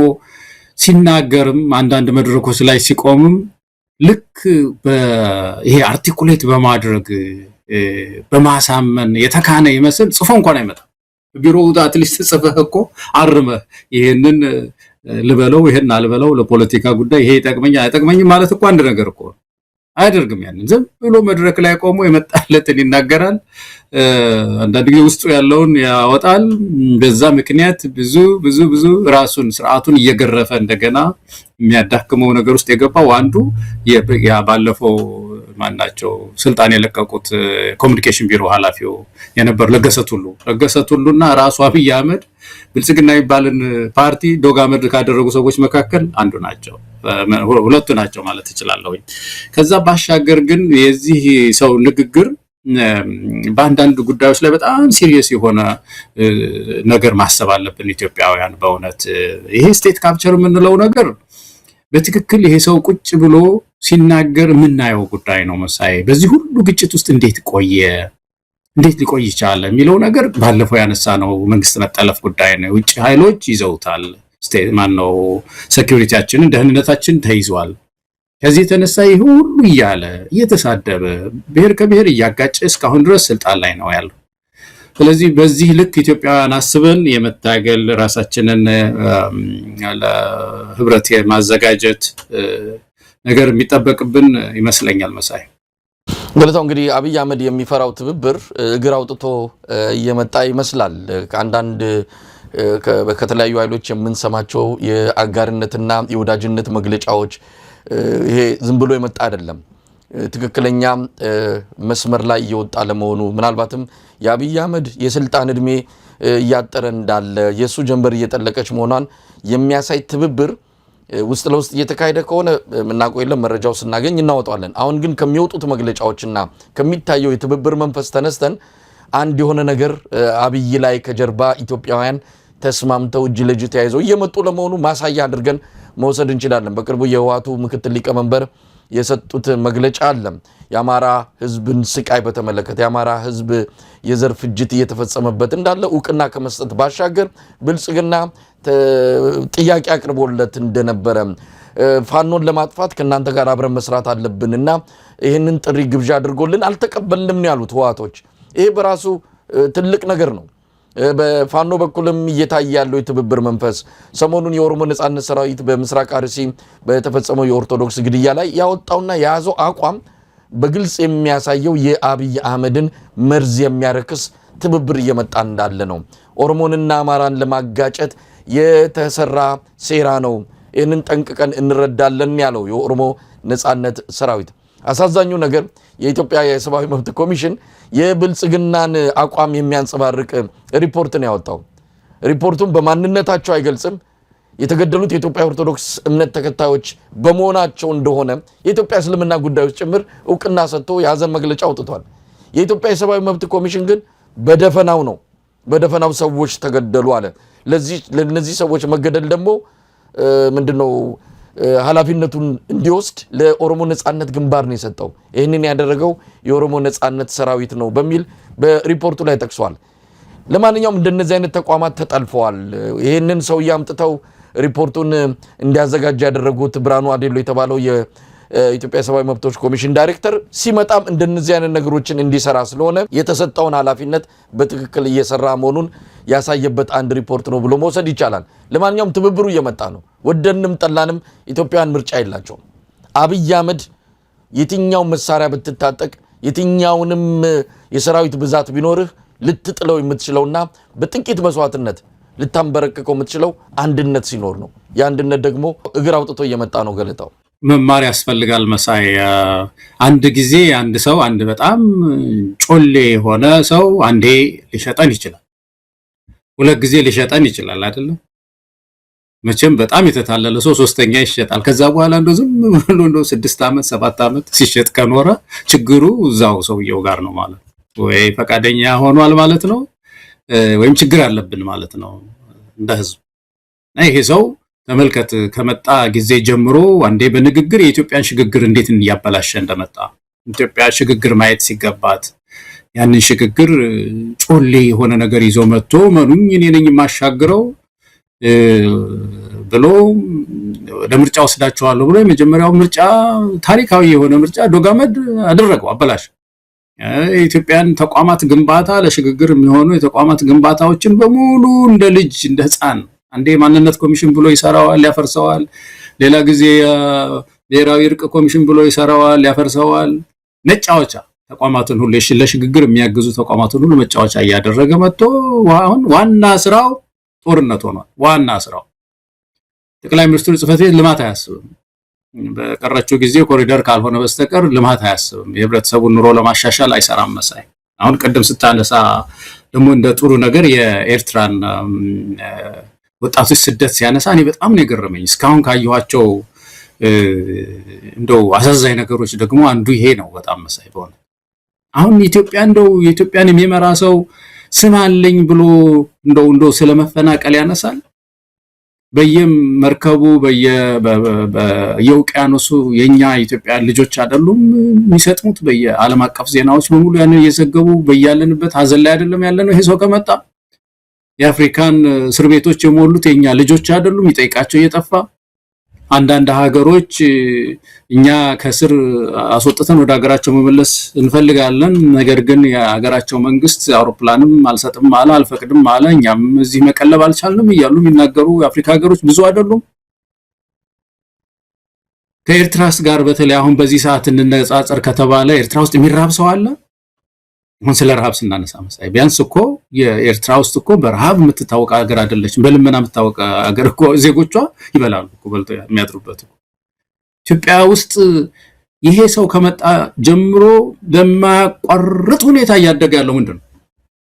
ሲናገርም አንዳንድ መድረኮች ላይ ሲቆምም ልክ ይሄ አርቲኩሌት በማድረግ በማሳመን የተካነ ይመስል ጽፎ እንኳን አይመጣም። ቢሮው አትሊስት ጽፈህ እኮ አርመህ ይሄንን ልበለው ይሄን አልበለው ለፖለቲካ ጉዳይ ይሄ ይጠቅመኛል አይጠቅመኝም ማለት እኮ አንድ ነገር እኮ አያደርግም። ያንን ዝም ብሎ መድረክ ላይ ቆሞ የመጣለትን ይናገራል። አንዳንድ ጊዜ ውስጡ ያለውን ያወጣል። በዛ ምክንያት ብዙ ራሱን ስርዓቱን እየገረፈ እንደገና የሚያዳክመው ነገር ውስጥ የገባው አንዱ ያ ባለፈው ማናቸው ስልጣን የለቀቁት ኮሚኒኬሽን ቢሮ ኃላፊው የነበር ለገሰት ሁሉና ራሱ አብይ አህመድ ብልጽግና የሚባልን ፓርቲ ዶጋመድ ካደረጉ ሰዎች መካከል አንዱ ናቸው፣ ሁለቱ ናቸው ማለት እችላለሁ። ከዛ ባሻገር ግን የዚህ ሰው ንግግር በአንዳንድ ጉዳዮች ላይ በጣም ሲሪየስ የሆነ ነገር ማሰብ አለብን ኢትዮጵያውያን። በእውነት ይሄ ስቴት ካፕቸር የምንለው ነገር በትክክል ይሄ ሰው ቁጭ ብሎ ሲናገር የምናየው ጉዳይ ነው። መሳይ በዚህ ሁሉ ግጭት ውስጥ እንዴት ሊቆይ ይቻላል የሚለው ነገር ባለፈው ያነሳ ነው መንግስት መጠለፍ ጉዳይ ነው። የውጭ ኃይሎች ይዘውታል። ሴኩሪቲያችንን ደህንነታችን ተይዟል። ከዚህ የተነሳ ይሄ ሁሉ እያለ እየተሳደበ ብሔር ከብሔር እያጋጨ እስካሁን ድረስ ስልጣን ላይ ነው ያለው። ስለዚህ በዚህ ልክ ኢትዮጵያውያን አስበን የመታገል ራሳችንን ለህብረት የማዘጋጀት ነገር የሚጠበቅብን ይመስለኛል። መሳይ ገለታው እንግዲህ አብይ አህመድ የሚፈራው ትብብር እግር አውጥቶ እየመጣ ይመስላል። ከአንዳንድ ከተለያዩ ኃይሎች የምንሰማቸው የአጋርነትና የወዳጅነት መግለጫዎች ይሄ ዝም ብሎ የመጣ አይደለም። ትክክለኛ መስመር ላይ እየወጣ ለመሆኑ ምናልባትም የአብይ አህመድ የስልጣን እድሜ እያጠረ እንዳለ የሱ ጀንበር እየጠለቀች መሆኗን የሚያሳይ ትብብር ውስጥ ለውስጥ እየተካሄደ ከሆነ ምናውቀው የለም፣ መረጃው ስናገኝ እናወጣዋለን። አሁን ግን ከሚወጡት መግለጫዎችና ከሚታየው የትብብር መንፈስ ተነስተን አንድ የሆነ ነገር አብይ ላይ ከጀርባ ኢትዮጵያውያን ተስማምተው እጅ ለእጅ ተያይዘው እየመጡ ለመሆኑ ማሳያ አድርገን መውሰድ እንችላለን። በቅርቡ የህወሓቱ ምክትል ሊቀመንበር የሰጡት መግለጫ አለ። የአማራ ህዝብን ስቃይ በተመለከተ የአማራ ህዝብ የዘር ፍጅት እየተፈጸመበት እንዳለ እውቅና ከመስጠት ባሻገር ብልጽግና ጥያቄ አቅርቦለት እንደነበረ ፋኖን ለማጥፋት ከናንተ ጋር አብረን መስራት አለብንና ይህንን ጥሪ ግብዣ አድርጎልን አልተቀበልንም ያሉት ህወሓቶች ይሄ በራሱ ትልቅ ነገር ነው። በፋኖ በኩልም እየታየ ያለው የትብብር መንፈስ ሰሞኑን የኦሮሞ ነጻነት ሰራዊት በምስራቅ አርሲ በተፈጸመው የኦርቶዶክስ ግድያ ላይ ያወጣውና የያዘው አቋም በግልጽ የሚያሳየው የአብይ አህመድን መርዝ የሚያረክስ ትብብር እየመጣ እንዳለ ነው። ኦሮሞንና አማራን ለማጋጨት የተሰራ ሴራ ነው። ይህንን ጠንቅቀን እንረዳለን ያለው የኦሮሞ ነጻነት ሰራዊት። አሳዛኙ ነገር የኢትዮጵያ የሰብአዊ መብት ኮሚሽን የብልጽግናን አቋም የሚያንጸባርቅ ሪፖርትን ያወጣው። ሪፖርቱን በማንነታቸው አይገልጽም። የተገደሉት የኢትዮጵያ ኦርቶዶክስ እምነት ተከታዮች በመሆናቸው እንደሆነ የኢትዮጵያ እስልምና ጉዳዮች ጭምር እውቅና ሰጥቶ የሀዘን መግለጫ አውጥቷል። የኢትዮጵያ የሰብአዊ መብት ኮሚሽን ግን በደፈናው ሰዎች ተገደሉ አለ። ለነዚህ ሰዎች መገደል ደግሞ ምንድነው ኃላፊነቱን እንዲወስድ ለኦሮሞ ነጻነት ግንባር ነው የሰጠው። ይህንን ያደረገው የኦሮሞ ነጻነት ሰራዊት ነው በሚል በሪፖርቱ ላይ ጠቅሷል። ለማንኛውም እንደነዚህ አይነት ተቋማት ተጠልፈዋል። ይህንን ሰው ያምጥተው ሪፖርቱን እንዲያዘጋጅ ያደረጉት ብርሃኑ አዴሎ የተባለው የኢትዮጵያ ሰብአዊ መብቶች ኮሚሽን ዳይሬክተር ሲመጣም እንደነዚህ አይነት ነገሮችን እንዲሰራ ስለሆነ የተሰጠውን ኃላፊነት በትክክል እየሰራ መሆኑን ያሳየበት አንድ ሪፖርት ነው ብሎ መውሰድ ይቻላል። ለማንኛውም ትብብሩ እየመጣ ነው። ወደንም ጠላንም ኢትዮጵያውያን ምርጫ የላቸውም። አብይ አህመድ የትኛው መሳሪያ ብትታጠቅ የትኛውንም የሰራዊት ብዛት ቢኖርህ ልትጥለው የምትችለውና በጥቂት መስዋዕትነት ልታንበረክከው የምትችለው አንድነት ሲኖር ነው። የአንድነት ደግሞ እግር አውጥቶ እየመጣ ነው። ገለታው መማር ያስፈልጋል። መሳይ አንድ ጊዜ አንድ ሰው አንድ በጣም ጮሌ የሆነ ሰው አንዴ ሊሸጠን ይችላል፣ ሁለት ጊዜ ሊሸጠን ይችላል አይደለም። መቼም በጣም የተታለለ ሰው ሶስተኛ ይሸጣል። ከዛ በኋላ እንደው ዝም ብሎ እንደው 6 ዓመት 7 ዓመት ሲሸጥ ከኖረ ችግሩ እዛው ሰውየው ጋር ነው ማለት ነው። ወይ ፈቃደኛ ሆኗል ማለት ነው፣ ወይም ችግር አለብን ማለት ነው እንደ ህዝብ። እና ይሄ ሰው ተመልከት ከመጣ ጊዜ ጀምሮ አንዴ በንግግር የኢትዮጵያን ሽግግር እንዴት እያበላሸ እንደመጣ ኢትዮጵያ ሽግግር ማየት ሲገባት ያንን ሽግግር ጮሌ የሆነ ነገር ይዞ መጥቶ መኑኝ እኔ ነኝ የማሻግረው ብሎ ወደ ምርጫ ወስዳቸዋለሁ ብሎ የመጀመሪያው ምርጫ ታሪካዊ የሆነ ምርጫ ዶጋመድ አደረገው፣ አበላሽ። የኢትዮጵያን ተቋማት ግንባታ ለሽግግር የሚሆኑ የተቋማት ግንባታዎችን በሙሉ እንደ ልጅ እንደ ህፃን አንዴ ማንነት ኮሚሽን ብሎ ይሰራዋል፣ ያፈርሰዋል። ሌላ ጊዜ ብሔራዊ እርቅ ኮሚሽን ብሎ ይሰራዋል፣ ያፈርሰዋል። መጫወቻ ተቋማትን ሁሉ ለሽግግር የሚያግዙ ተቋማትን ሁሉ መጫወቻ እያደረገ መጥቶ አሁን ዋና ስራው ጦርነት ሆኗል። ዋና ስራው ጠቅላይ ሚኒስትሩ ጽሕፈት ቤት ልማት አያስብም። በቀረችው ጊዜ ኮሪደር ካልሆነ በስተቀር ልማት አያስብም። የህብረተሰቡን ኑሮ ለማሻሻል አይሰራም። መሳይ አሁን ቅድም ስታነሳ ደግሞ እንደ ጥሩ ነገር የኤርትራን ወጣቶች ስደት ሲያነሳ እኔ በጣም ነው የገረመኝ። እስካሁን ካየኋቸው እንደው አሳዛኝ ነገሮች ደግሞ አንዱ ይሄ ነው። በጣም መሳይ በሆነ አሁን ኢትዮጵያ እንደው የኢትዮጵያን የሚመራ ሰው ስም አለኝ ብሎ እንደው ስለመፈናቀል ያነሳል። በየመርከቡ በየውቅያኖሱ የኛ ኢትዮጵያ ልጆች አይደሉም የሚሰጥሙት? በየዓለም አቀፍ ዜናዎች በሙሉ ያንን እየዘገቡ በያለንበት ሀዘን ላይ አይደለም ያለነው። ይሄ ሰው ከመጣ የአፍሪካን እስር ቤቶች የሞሉት የኛ ልጆች አይደሉም? ይጠይቃቸው እየጠፋ አንዳንድ ሀገሮች እኛ ከስር አስወጥተን ወደ ሀገራቸው መመለስ እንፈልጋለን፣ ነገር ግን የሀገራቸው መንግስት አውሮፕላንም አልሰጥም አለ፣ አልፈቅድም አለ፣ እኛም እዚህ መቀለብ አልቻልንም እያሉ የሚናገሩ የአፍሪካ ሀገሮች ብዙ አይደሉም? ከኤርትራስ ጋር በተለይ አሁን በዚህ ሰዓት እንነጻጸር ከተባለ ኤርትራ ውስጥ የሚራብ ሰው አለ? አሁን ስለ ረሃብ ስናነሳ መሳይ ቢያንስ እኮ የኤርትራ ውስጥ እኮ በረሃብ የምትታወቅ ሀገር አይደለችም። በልመና የምትታወቅ ሀገር እኮ ዜጎቿ ይበላሉ እኮ በልተው የሚያድሩበት። ኢትዮጵያ ውስጥ ይሄ ሰው ከመጣ ጀምሮ በማያቋርጥ ሁኔታ እያደገ ያለው ምንድነው?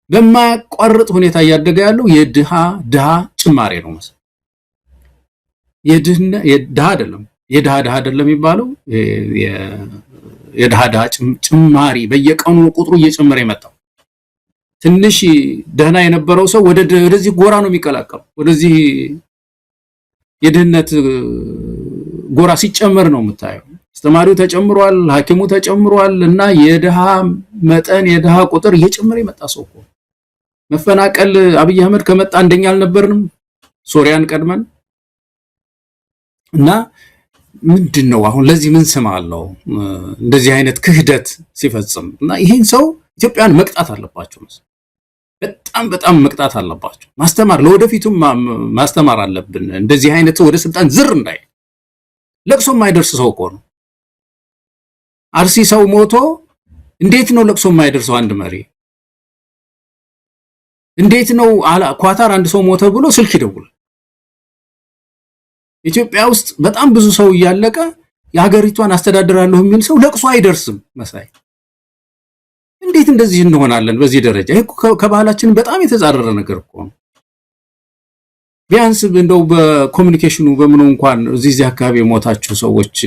በማያቋርጥ ሁኔታ እያደገ ያለው የድሃ ጭማሬ ነው መሰለኝ። የድሃ አይደለም የሚባለው የድሃ ጭማሪ በየቀኑ ቁጥሩ እየጨመረ የመጣው። ትንሽ ደህና የነበረው ሰው ወደዚህ ጎራ ነው የሚቀላቀለው። ወደዚህ የድህነት ጎራ ሲጨመር ነው የምታየው። አስተማሪው ተጨምሯል፣ ሐኪሙ ተጨምሯል እና የድሃ መጠን የድሃ ቁጥር እየጨመረ የመጣ ሰው እኮ። መፈናቀል አብይ አህመድ ከመጣ አንደኛ አልነበርንም? ሶሪያን ቀድመን እና ምንድነው አሁን ለዚህ ምን ስም አለው እንደዚህ አይነት ክህደት ሲፈጽም? እና ይሄን ሰው ኢትዮጵያን መቅጣት አለባቸው። በጣም መቅጣት አለባቸው። ማስተማር ለወደፊቱም ማስተማር አለብን። እንደዚህ አይነት ወደ ስልጣን ዝር እንዳይ ለቅሶ የማይደርስ ሰው እኮ ነው። አርሲ ሰው ሞቶ እንዴት ነው ለቅሶ የማይደርሰው አንድ መሪ? እንዴት ነው ኳታር አንድ ሰው ሞተ ብሎ ስልክ ይደውላል? ኢትዮጵያ ውስጥ በጣም ብዙ ሰው እያለቀ የሀገሪቷን አስተዳድራለሁ የሚል ሰው ለቅሶ አይደርስም መሳይ። እንዴት እንደዚህ እንሆናለን በዚህ ደረጃ? ይሄ ከባህላችን በጣም የተጻረረ ነገር እኮ ነው። ቢያንስ እንደው በኮሙኒኬሽኑ በምኑ እንኳን እዚህ አካባቢ የሞታችሁ ሰዎች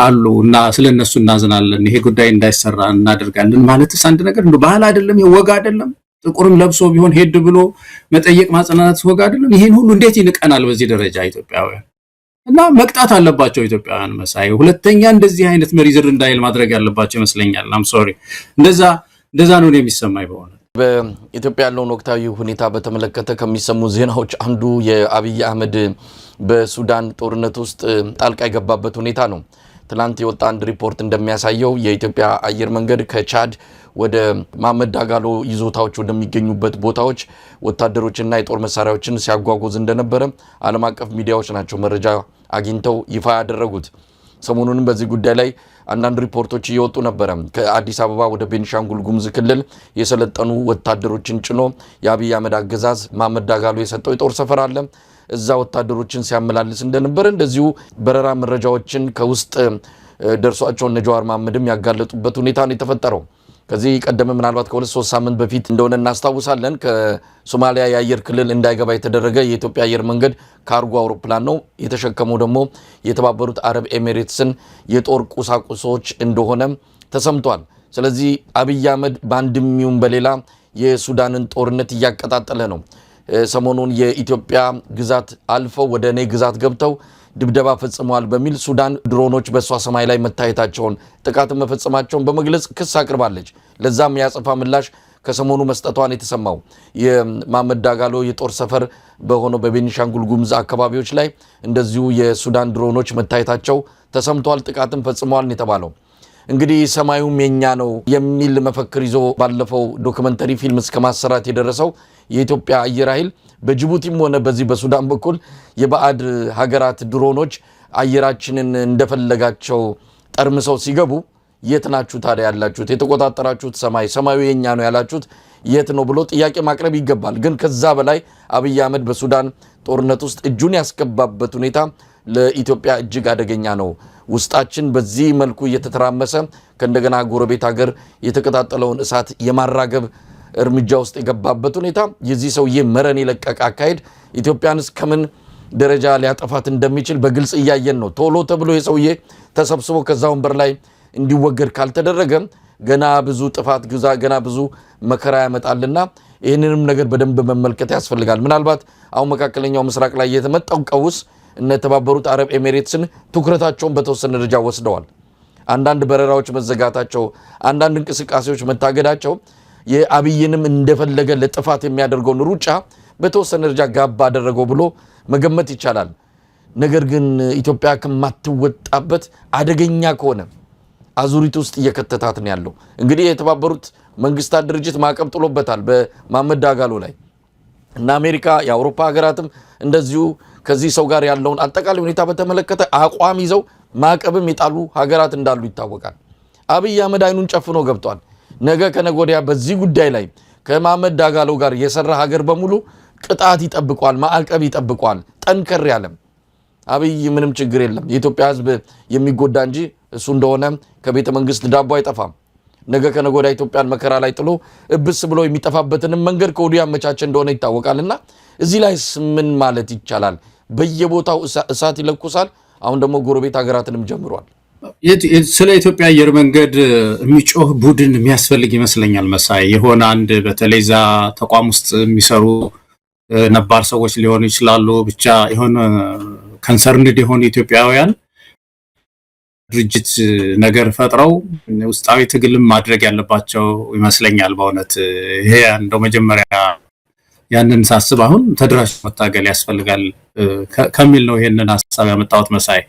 አሉ እና ስለነሱ እናዝናለን፣ ይሄ ጉዳይ እንዳይሰራ እናደርጋለን ማለትስ አንድ ነገር እንደው ባህል አይደለም? የወጋ አይደለም? ጥቁርም ለብሶ ቢሆን ሄድ ብሎ መጠየቅ ማጽናናት ወጋ አይደለም? ይሄን ሁሉ እንዴት ይንቀናል በዚህ ደረጃ ኢትዮጵያውያን? እና መቅጣት አለባቸው ኢትዮጵያውያን መሳይ። ሁለተኛ እንደዚህ አይነት መሪ ዝር እንዳይል ማድረግ ያለባቸው ይመስለኛል። አም ሶሪ እንደዛ ነው የሚሰማኝ። በሆነ በኢትዮጵያ ያለውን ወቅታዊ ሁኔታ በተመለከተ ከሚሰሙ ዜናዎች አንዱ የአብይ አህመድ በሱዳን ጦርነት ውስጥ ጣልቃ የገባበት ሁኔታ ነው። ትላንት የወጣ አንድ ሪፖርት እንደሚያሳየው የኢትዮጵያ አየር መንገድ ከቻድ ወደ መሐመድ ዳጋሎ ይዞታዎች ወደሚገኙበት ቦታዎች ወታደሮችና የጦር መሳሪያዎችን ሲያጓጉዝ እንደነበረ ዓለም አቀፍ ሚዲያዎች ናቸው መረጃ አግኝተው ይፋ ያደረጉት። ሰሞኑንም በዚህ ጉዳይ ላይ አንዳንድ ሪፖርቶች እየወጡ ነበረ። ከአዲስ አበባ ወደ ቤኒሻንጉል ጉሙዝ ክልል የሰለጠኑ ወታደሮችን ጭኖ የአብይ አህመድ አገዛዝ መሐመድ ዳጋሎ የሰጠው የጦር ሰፈር አለ። እዛ ወታደሮችን ሲያመላልስ እንደነበረ እንደዚሁ በረራ መረጃዎችን ከውስጥ ደርሷቸው እነ ጀዋር መሐመድም ያጋለጡበት ሁኔታ ነው የተፈጠረው። ከዚህ ቀደም ምናልባት ከ2-3 ሳምንት በፊት እንደሆነ እናስታውሳለን። ከሶማሊያ የአየር ክልል እንዳይገባ የተደረገ የኢትዮጵያ አየር መንገድ ካርጎ አውሮፕላን ነው። የተሸከመው ደግሞ የተባበሩት አረብ ኤሚሬትስን የጦር ቁሳቁሶች እንደሆነ ተሰምቷል። ስለዚህ አብይ አህመድ በአንድም ይሁን በሌላ የሱዳንን ጦርነት እያቀጣጠለ ነው። ሰሞኑን የኢትዮጵያ ግዛት አልፈው ወደ እኔ ግዛት ገብተው ድብደባ ፈጽመዋል በሚል ሱዳን ድሮኖች በሷ ሰማይ ላይ መታየታቸውን ጥቃት መፈጸማቸውን በመግለጽ ክስ አቅርባለች። ለዛም ያጸፋ ምላሽ ከሰሞኑ መስጠቷን የተሰማው የመሐመድ ዳጋሎ የጦር ሰፈር በሆነው በቤኒሻንጉል ጉሙዝ አካባቢዎች ላይ እንደዚሁ የሱዳን ድሮኖች መታየታቸው ተሰምቷል። ጥቃትም ፈጽመዋል የተባለው እንግዲህ ሰማዩም የኛ ነው የሚል መፈክር ይዞ ባለፈው ዶክመንተሪ ፊልም እስከ ማሰራት የደረሰው የኢትዮጵያ አየር ኃይል በጅቡቲም ሆነ በዚህ በሱዳን በኩል የባዕድ ሀገራት ድሮኖች አየራችንን እንደፈለጋቸው ጠርምሰው ሲገቡ የት ናችሁ ታዲያ ያላችሁት? የተቆጣጠራችሁት ሰማዩ የኛ ነው ያላችሁት የት ነው ብሎ ጥያቄ ማቅረብ ይገባል። ግን ከዛ በላይ አብይ አህመድ በሱዳን ጦርነት ውስጥ እጁን ያስገባበት ሁኔታ ለኢትዮጵያ እጅግ አደገኛ ነው። ውስጣችን በዚህ መልኩ እየተተራመሰ ከእንደገና ጎረቤት ሀገር የተቀጣጠለውን እሳት የማራገብ እርምጃ ውስጥ የገባበት ሁኔታ የዚህ ሰውዬ መረን የለቀቀ አካሄድ ኢትዮጵያን እስከምን ደረጃ ሊያጠፋት እንደሚችል በግልጽ እያየን ነው። ቶሎ ተብሎ የሰውዬ ተሰብስቦ ከዛ ወንበር ላይ እንዲወገድ ካልተደረገ ገና ብዙ ጥፋት ገና ብዙ መከራ ያመጣልና ይህንንም ነገር በደንብ መመልከት ያስፈልጋል። ምናልባት አሁን መካከለኛው ምስራቅ ላይ የተመጣው ቀውስ እነ ተባበሩት አረብ ኤሚሬትስን ትኩረታቸውን በተወሰነ ደረጃ ወስደዋል። አንዳንድ በረራዎች መዘጋታቸው፣ አንዳንድ እንቅስቃሴዎች መታገዳቸው የአብይንም እንደፈለገ ለጥፋት የሚያደርገውን ሩጫ በተወሰነ ደረጃ ጋባ አደረገው ብሎ መገመት ይቻላል። ነገር ግን ኢትዮጵያ ከማትወጣበት አደገኛ ከሆነ አዙሪት ውስጥ እየከተታት ነው ያለው። እንግዲህ የተባበሩት መንግስታት ድርጅት ማዕቀብ ጥሎበታል በመሐመድ ዳጋሎ ላይ እና አሜሪካ የአውሮፓ ሀገራትም እንደዚሁ ከዚህ ሰው ጋር ያለውን አጠቃላይ ሁኔታ በተመለከተ አቋም ይዘው ማዕቀብም የጣሉ ሀገራት እንዳሉ ይታወቃል። አብይ አህመድ አይኑን ጨፍኖ ገብቷል። ነገ ከነገ ወዲያ በዚህ ጉዳይ ላይ ከመሐመድ ዳጋሎ ጋር የሰራ ሀገር በሙሉ ቅጣት ይጠብቋል፣ ማዕቀብ ይጠብቋል። ጠንከር ያለም አብይ ምንም ችግር የለም የኢትዮጵያ ሕዝብ የሚጎዳ እንጂ እሱ እንደሆነ ከቤተ መንግስት ዳቦ አይጠፋም። ነገ ከነገ ወዲያ ኢትዮጵያን መከራ ላይ ጥሎ እብስ ብሎ የሚጠፋበትንም መንገድ ከወዲያ አመቻቸ እንደሆነ ይታወቃልና እዚህ ላይ ምን ማለት ይቻላል? በየቦታው እሳት ይለኩሳል። አሁን ደግሞ ጎረቤት ሀገራትንም ጀምሯል። ስለ ኢትዮጵያ አየር መንገድ የሚጮህ ቡድን የሚያስፈልግ ይመስለኛል መሳይ። የሆነ አንድ በተለይ ዛ ተቋም ውስጥ የሚሰሩ ነባር ሰዎች ሊሆኑ ይችላሉ። ብቻ የሆነ ኮንሰርንድ የሆኑ ኢትዮጵያውያን ድርጅት ነገር ፈጥረው ውስጣዊ ትግልም ማድረግ ያለባቸው ይመስለኛል። በእውነት ይሄ እንደው መጀመሪያ ያንን ሳስብ አሁን ተደራሽ መታገል ያስፈልጋል ከሚል ነው ይሄንን ሐሳብ ያመጣሁት መሳይ።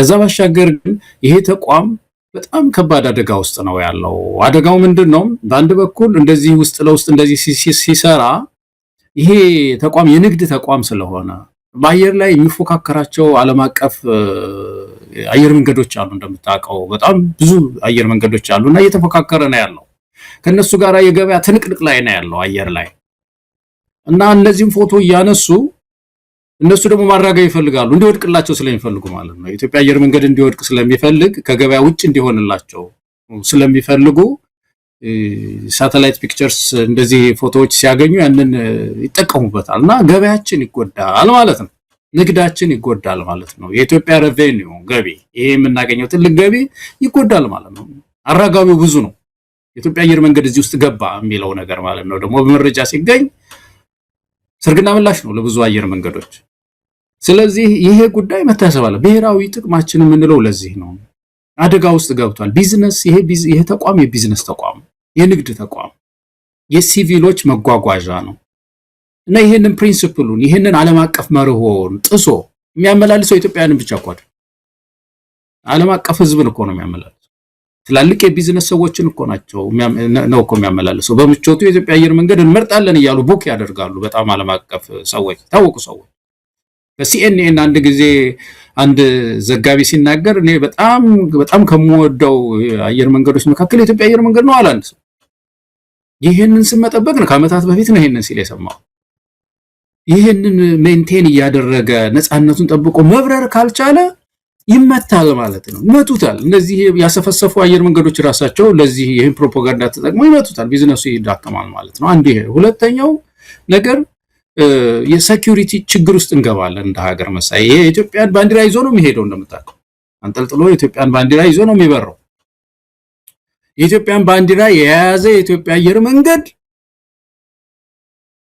እዛ ባሻገር ግን ይሄ ተቋም በጣም ከባድ አደጋ ውስጥ ነው ያለው። አደጋው ምንድነው? በአንድ በኩል እንደዚህ ውስጥ ለውስጥ እንደዚህ ሲሰራ ይሄ ተቋም የንግድ ተቋም ስለሆነ በአየር ላይ የሚፎካከራቸው ዓለም አቀፍ አየር መንገዶች አሉ። እንደምታውቀው በጣም ብዙ አየር መንገዶች አሉና እየተፎካከረ ነው ያለው። ከነሱ ጋር የገበያ ትንቅንቅ ላይ ነው ያለው አየር ላይ እና እነዚህም ፎቶ እያነሱ እነሱ ደግሞ ማራገብ ይፈልጋሉ እንዲወድቅላቸው ስለሚፈልጉ ማለት ነው። የኢትዮጵያ አየር መንገድ እንዲወድቅ ስለሚፈልግ ከገበያ ውጭ እንዲሆንላቸው ስለሚፈልጉ ሳተላይት ፒክቸርስ እንደዚህ ፎቶዎች ሲያገኙ ያንን ይጠቀሙበታል እና ገበያችን ይጎዳል ማለት ነው። ንግዳችን ይጎዳል ማለት ነው። የኢትዮጵያ ሬቬኒው ገቢ ይሄ የምናገኘው ትልቅ ገቢ ይጎዳል ማለት ነው። አራጋቢው ብዙ ነው። የኢትዮጵያ አየር መንገድ እዚህ ውስጥ ገባ የሚለው ነገር ማለት ነው ደግሞ በመረጃ ሲገኝ ሰርግና ምላሽ ነው ለብዙ አየር መንገዶች። ስለዚህ ይሄ ጉዳይ መታሰብ አለ። ብሔራዊ ጥቅማችን የምንለው ለዚህ ነው። አደጋ ውስጥ ገብቷል። ቢዝነስ ይሄ ተቋም የቢዝነስ ተቋም፣ የንግድ ተቋም፣ የሲቪሎች መጓጓዣ ነው እና ይሄንን ፕሪንሲፕሉን ይሄንን ዓለም አቀፍ መርሆን ጥሶ የሚያመላልሰው ኢትዮጵያውያንን ብቻ እኮ አይደል፣ ዓለም አቀፍ ህዝብን እኮ ነው የሚያመላልሰው። ትላልቅ የቢዝነስ ሰዎችን እኮ ነው እኮ የሚያመላልሰው። በምቾቱ የኢትዮጵያ አየር መንገድ እንመርጣለን እያሉ ቡክ ያደርጋሉ በጣም ዓለም አቀፍ ሰዎች፣ ታወቁ ሰዎች። በሲኤንኤን አንድ ጊዜ አንድ ዘጋቢ ሲናገር እኔ በጣም ከምወደው አየር መንገዶች መካከል የኢትዮጵያ አየር መንገድ ነው አለ አንድ ሰው። ይሄንን ስመጠበቅ ነው ከዓመታት በፊት ነው ይሄንን ሲል የሰማው። ይሄንን ሜንቴን እያደረገ ነፃነቱን ጠብቆ መብረር ካልቻለ ይመታል ማለት ነው። ይመቱታል። እነዚህ ያሰፈሰፉ አየር መንገዶች ራሳቸው ለዚህ ይሄን ፕሮፓጋንዳ ተጠቅመው ይመቱታል። ቢዝነሱ ይዳከማል ማለት ነው። አንድ ይሄ። ሁለተኛው ነገር የሴኩሪቲ ችግር ውስጥ እንገባለን እንደ ሀገር መሳይ። ይሄ የኢትዮጵያን ባንዲራ ይዞ ነው የሚሄደው እንደምታውቀው። አንጠልጥሎ የኢትዮጵያን ባንዲራ ይዞ ነው የሚበረው። የኢትዮጵያን ባንዲራ የያዘ የኢትዮጵያ አየር መንገድ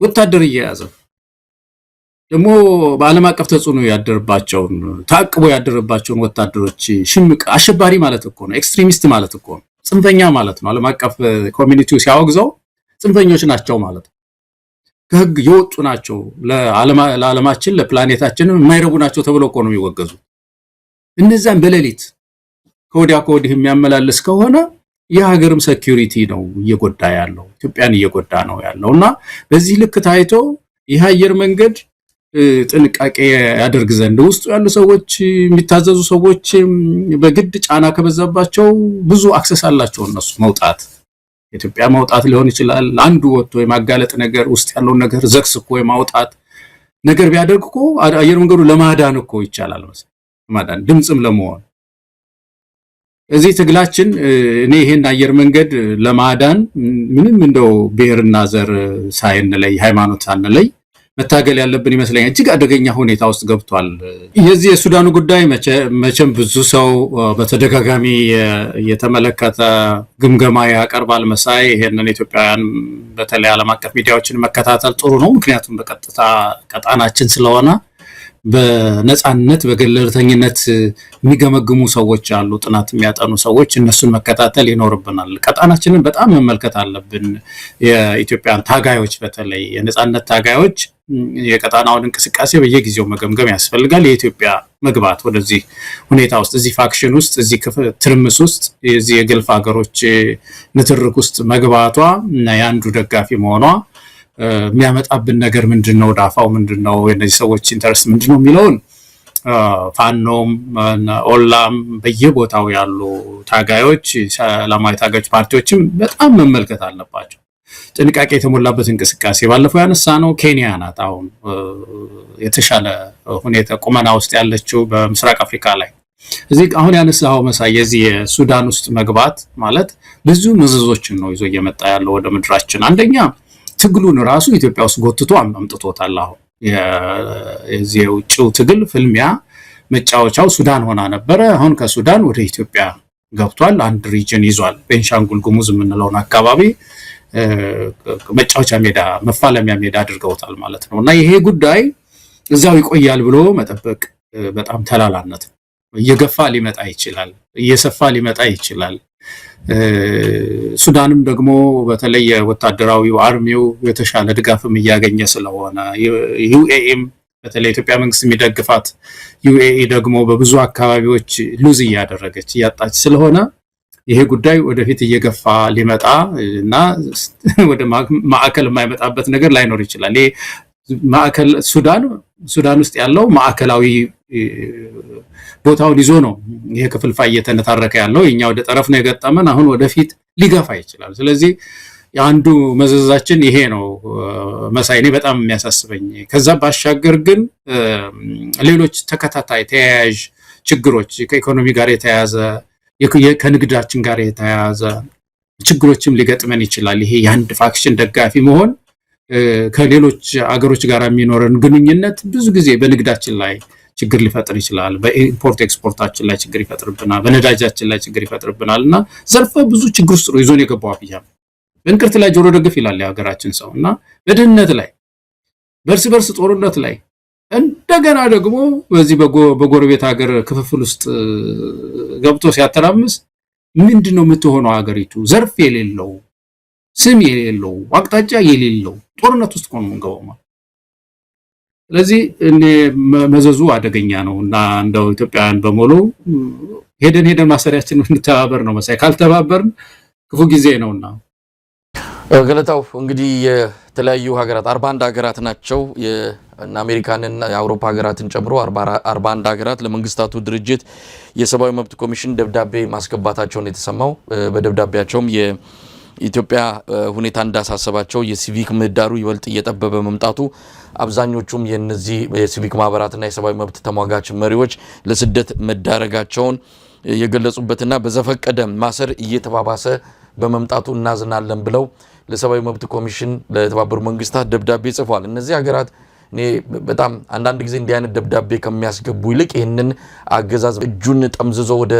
ወታደር እየያዘ ደግሞ በዓለም አቀፍ ተጽዕኖ ያደረባቸውን ታቅቦ ያደረባቸውን ወታደሮች ሽምቅ አሸባሪ ማለት እኮ ነው። ኤክስትሪሚስት ማለት እኮ ነው። ጽንፈኛ ማለት ነው። ዓለም አቀፍ ኮሚኒቲው ሲያወግዘው ጽንፈኞች ናቸው ማለት ነው። ከህግ የወጡ ናቸው፣ ለዓለማችን ለፕላኔታችን የማይረቡ ናቸው ተብሎ እኮ ነው የሚወገዙ። እነዛን በሌሊት ከወዲያ ከወዲህ የሚያመላልስ ከሆነ የሀገርም ሴኩሪቲ ነው እየጎዳ ያለው፣ ኢትዮጵያን እየጎዳ ነው ያለውና በዚህ ልክ ታይቶ ይህ አየር መንገድ ጥንቃቄ ያደርግ ዘንድ ውስጡ ያሉ ሰዎች የሚታዘዙ ሰዎች በግድ ጫና ከበዛባቸው ብዙ አክሰስ አላቸው እነሱ መውጣት፣ ኢትዮጵያ መውጣት ሊሆን ይችላል። አንዱ ወጥቶ የማጋለጥ ነገር ውስጥ ያለውን ነገር ዘግስኮ የማውጣት ነገር ቢያደርግ እኮ አየር መንገዱ ለማዳን እኮ ይቻላል መሰለኝ፣ ማዳን ድምጽም ለመሆን እዚህ ትግላችን እኔ ይሄን አየር መንገድ ለማዳን ምንም እንደው ብሔርና ዘር ሳይንለይ ሃይማኖት ሳንለይ መታገል ያለብን ይመስለኛል። እጅግ አደገኛ ሁኔታ ውስጥ ገብቷል። የዚህ የሱዳኑ ጉዳይ መቼም ብዙ ሰው በተደጋጋሚ የተመለከተ ግምገማ ያቀርባል መሳይ። ይሄንን ኢትዮጵያውያን በተለይ ዓለም አቀፍ ሚዲያዎችን መከታተል ጥሩ ነው። ምክንያቱም በቀጥታ ቀጣናችን ስለሆነ በነፃነት በገለልተኝነት የሚገመግሙ ሰዎች አሉ፣ ጥናት የሚያጠኑ ሰዎች። እነሱን መከታተል ይኖርብናል። ቀጣናችንን በጣም መመልከት አለብን። የኢትዮጵያን ታጋዮች በተለይ የነፃነት ታጋዮች የቀጣናውን እንቅስቃሴ በየጊዜው መገምገም ያስፈልጋል። የኢትዮጵያ መግባት ወደዚህ ሁኔታ ውስጥ እዚህ ፋክሽን ውስጥ እዚህ ትርምስ ውስጥ እዚህ የገልፍ ሀገሮች ንትርክ ውስጥ መግባቷ እና የአንዱ ደጋፊ መሆኗ የሚያመጣብን ነገር ምንድነው? ዳፋው ምንድነው? የነዚህ ሰዎች ኢንተረስት ምንድነው የሚለውን ፋኖም ኦላም በየቦታው ያሉ ታጋዮች ሰላማዊ ታጋዮች ፓርቲዎችም በጣም መመልከት አለባቸው። ጥንቃቄ የተሞላበት እንቅስቃሴ ባለፈው ያነሳ ነው። ኬንያ ናት አሁን የተሻለ ሁኔታ ቁመና ውስጥ ያለችው በምስራቅ አፍሪካ ላይ። እዚህ አሁን ያነሳው መሳይ የዚህ የሱዳን ውስጥ መግባት ማለት ብዙ መዘዞችን ነው ይዞ እየመጣ ያለው ወደ ምድራችን። አንደኛ ትግሉን ራሱ ኢትዮጵያ ውስጥ ጎትቶ አምጥቶታል። አሁን የዚህ የውጭው ትግል ፍልሚያ መጫወቻው ሱዳን ሆና ነበረ። አሁን ከሱዳን ወደ ኢትዮጵያ ገብቷል። አንድ ሪጅን ይዟል። ቤንሻንጉል ጉሙዝ የምንለውን አካባቢ መጫወቻ ሜዳ፣ መፋለሚያ ሜዳ አድርገውታል ማለት ነው። እና ይሄ ጉዳይ እዛው ይቆያል ብሎ መጠበቅ በጣም ተላላነት ነው። እየገፋ ሊመጣ ይችላል፣ እየሰፋ ሊመጣ ይችላል። ሱዳንም ደግሞ በተለይ ወታደራዊው አርሚው የተሻለ ድጋፍም እያገኘ ስለሆነ ዩኤኢም በተለይ ኢትዮጵያ መንግስት የሚደግፋት ዩኤኢ ደግሞ በብዙ አካባቢዎች ሉዝ እያደረገች እያጣች ስለሆነ ይሄ ጉዳይ ወደፊት እየገፋ ሊመጣ እና ወደ ማዕከል የማይመጣበት ነገር ላይኖር ይችላል። ይሄ ማዕከል ሱዳን ውስጥ ያለው ማዕከላዊ ቦታውን ይዞ ነው ይሄ ክፍልፋይ እየተነታረከ ያለው። የኛ ወደ ጠረፍ ነው የገጠመን፣ አሁን ወደፊት ሊገፋ ይችላል። ስለዚህ አንዱ መዘዛችን ይሄ ነው መሳይ፣ እኔ በጣም የሚያሳስበኝ። ከዛ ባሻገር ግን ሌሎች ተከታታይ ተያያዥ ችግሮች ከኢኮኖሚ ጋር የተያያዘ ከንግዳችን ጋር የተያያዘ ችግሮችም ሊገጥመን ይችላል። ይሄ የአንድ ፋክሽን ደጋፊ መሆን ከሌሎች አገሮች ጋር የሚኖረን ግንኙነት ብዙ ጊዜ በንግዳችን ላይ ችግር ሊፈጥር ይችላል። በኢምፖርት ኤክስፖርታችን ላይ ችግር ይፈጥርብናል፣ በነዳጃችን ላይ ችግር ይፈጥርብናል እና ዘርፈ ብዙ ችግር ውስጥ ነው ይዞን የገባው አብይ አህመድ። በእንቅርት ላይ ጆሮ ደግፍ ይላል የሀገራችን ሰው እና በድህነት ላይ በእርስ በርስ ጦርነት ላይ እንደገና ደግሞ በዚህ በጎረቤት ሀገር ክፍፍል ውስጥ ገብቶ ሲያተራምስ ምንድነው የምትሆነው ሀገሪቱ? ዘርፍ የሌለው ስም የሌለው አቅጣጫ የሌለው ጦርነት ውስጥ ሆኖ እንገባው። ስለዚህ መዘዙ አደገኛ ነው እና እንደው ኢትዮጵያውያን በሙሉ ሄደን ማሰሪያችን እንተባበር ነው መሳይ። ካልተባበርን ክፉ ጊዜ ነውና ገለታው እንግዲህ የተለያዩ ሀገራት 41 ሀገራት ናቸው እና አሜሪካንና የአውሮፓ ሀገራትን ጨምሮ 41 ሀገራት ለመንግስታቱ ድርጅት የሰብአዊ መብት ኮሚሽን ደብዳቤ ማስገባታቸውን የተሰማው። በደብዳቤያቸውም የኢትዮጵያ ሁኔታ እንዳሳሰባቸው፣ የሲቪክ ምህዳሩ ይበልጥ እየጠበበ መምጣቱ፣ አብዛኞቹም የነዚህ የሲቪክ ማህበራትና የሰብአዊ መብት ተሟጋች መሪዎች ለስደት መዳረጋቸውን የገለጹበትና በዘፈቀደ ማሰር እየተባባሰ በመምጣቱ እናዝናለን ብለው ለሰብአዊ መብት ኮሚሽን ለተባበሩ መንግስታት ደብዳቤ ጽፏል። እነዚህ ሀገራት እኔ በጣም አንዳንድ ጊዜ እንዲህ አይነት ደብዳቤ ከሚያስገቡ ይልቅ ይህንን አገዛዝ እጁን ጠምዝዞ ወደ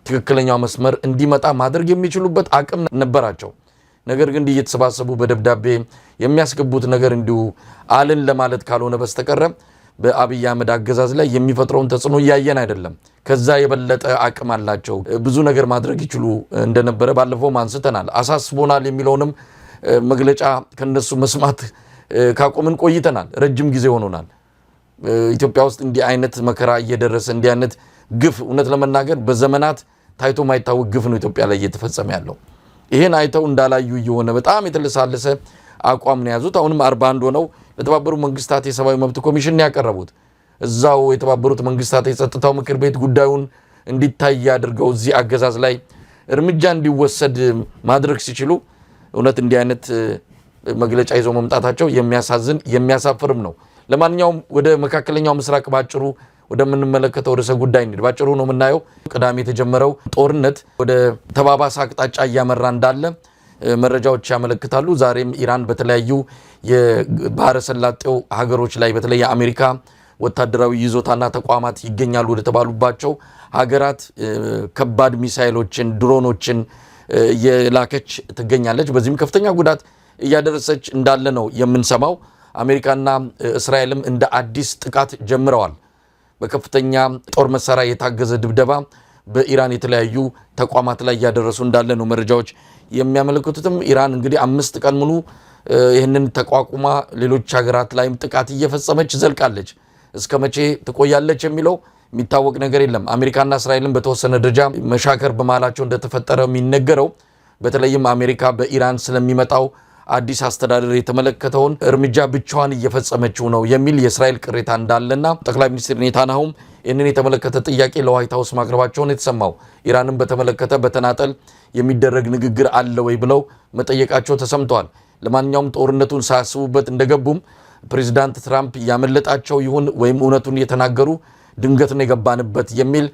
ትክክለኛው መስመር እንዲመጣ ማድረግ የሚችሉበት አቅም ነበራቸው። ነገር ግን እየተሰባሰቡ በደብዳቤ የሚያስገቡት ነገር እንዲሁ አልን ለማለት ካልሆነ በስተቀረ በአብይ አህመድ አገዛዝ ላይ የሚፈጥረውን ተጽዕኖ እያየን አይደለም። ከዛ የበለጠ አቅም አላቸው። ብዙ ነገር ማድረግ ይችሉ እንደነበረ ባለፈው አንስተናል። አሳስቦናል የሚለውንም መግለጫ ከነሱ መስማት ካቆምን ቆይተናል። ረጅም ጊዜ ሆኖናል። ኢትዮጵያ ውስጥ እንዲህ አይነት መከራ እየደረሰ እንዲህ አይነት ግፍ እውነት ለመናገር በዘመናት ታይቶ ማይታወቅ ግፍ ነው ኢትዮጵያ ላይ እየተፈጸመ ያለው። ይሄን አይተው እንዳላዩ እየሆነ በጣም የተለሳለሰ አቋም ነው ያዙት። አሁንም 41 ሆነው ለተባበሩት መንግስታት የሰብአዊ መብት ኮሚሽን ያቀረቡት እዛው የተባበሩት መንግስታት የጸጥታው ምክር ቤት ጉዳዩን እንዲታይ አድርገው እዚህ አገዛዝ ላይ እርምጃ እንዲወሰድ ማድረግ ሲችሉ እውነት እንዲህ አይነት መግለጫ ይዘው መምጣታቸው የሚያሳዝን የሚያሳፍርም ነው። ለማንኛውም ወደ መካከለኛው ምስራቅ ባጭሩ ወደምንመለከተው ርዕሰ ጉዳይ እንሂድ። ባጭሩ ነው የምናየው። ቅዳሜ የተጀመረው ጦርነት ወደ ተባባሰ አቅጣጫ እያመራ እንዳለ መረጃዎች ያመለክታሉ። ዛሬም ኢራን በተለያዩ የባህረ ሰላጤው ሀገሮች ላይ በተለይ የአሜሪካ ወታደራዊ ይዞታና ተቋማት ይገኛሉ ወደ ተባሉባቸው ሀገራት ከባድ ሚሳኤሎችን፣ ድሮኖችን የላከች ትገኛለች። በዚህም ከፍተኛ ጉዳት እያደረሰች እንዳለ ነው የምንሰማው። አሜሪካና እስራኤልም እንደ አዲስ ጥቃት ጀምረዋል። በከፍተኛ ጦር መሳሪያ የታገዘ ድብደባ በኢራን የተለያዩ ተቋማት ላይ እያደረሱ እንዳለ ነው መረጃዎች የሚያመለክቱትም። ኢራን እንግዲህ 5 ቀን ሙሉ ይህንን ተቋቁማ ሌሎች ሀገራት ላይም ጥቃት እየፈጸመች ዘልቃለች። እስከ መቼ ትቆያለች የሚለው የሚታወቅ ነገር የለም። አሜሪካና እስራኤልን በተወሰነ ደረጃ መሻከር በመሃላቸው እንደተፈጠረ የሚነገረው በተለይም አሜሪካ በኢራን ስለሚመጣው አዲስ አስተዳደር የተመለከተውን እርምጃ ብቻዋን እየፈጸመችው ነው የሚል የእስራኤል ቅሬታ እንዳለና ጠቅላይ ሚኒስትር ኔታንያሁም ይህንን የተመለከተ ጥያቄ ለዋይት ሀውስ ማቅረባቸውን የተሰማው። ኢራንን በተመለከተ በተናጠል የሚደረግ ንግግር አለ ወይ ብለው መጠየቃቸው ተሰምተዋል። ለማንኛውም ጦርነቱን ሳያስቡበት እንደገቡም ፕሬዚዳንት ትራምፕ ያመለጣቸው ይሁን ወይም እውነቱን እየተናገሩ ድንገት ነው የገባንበት የሚል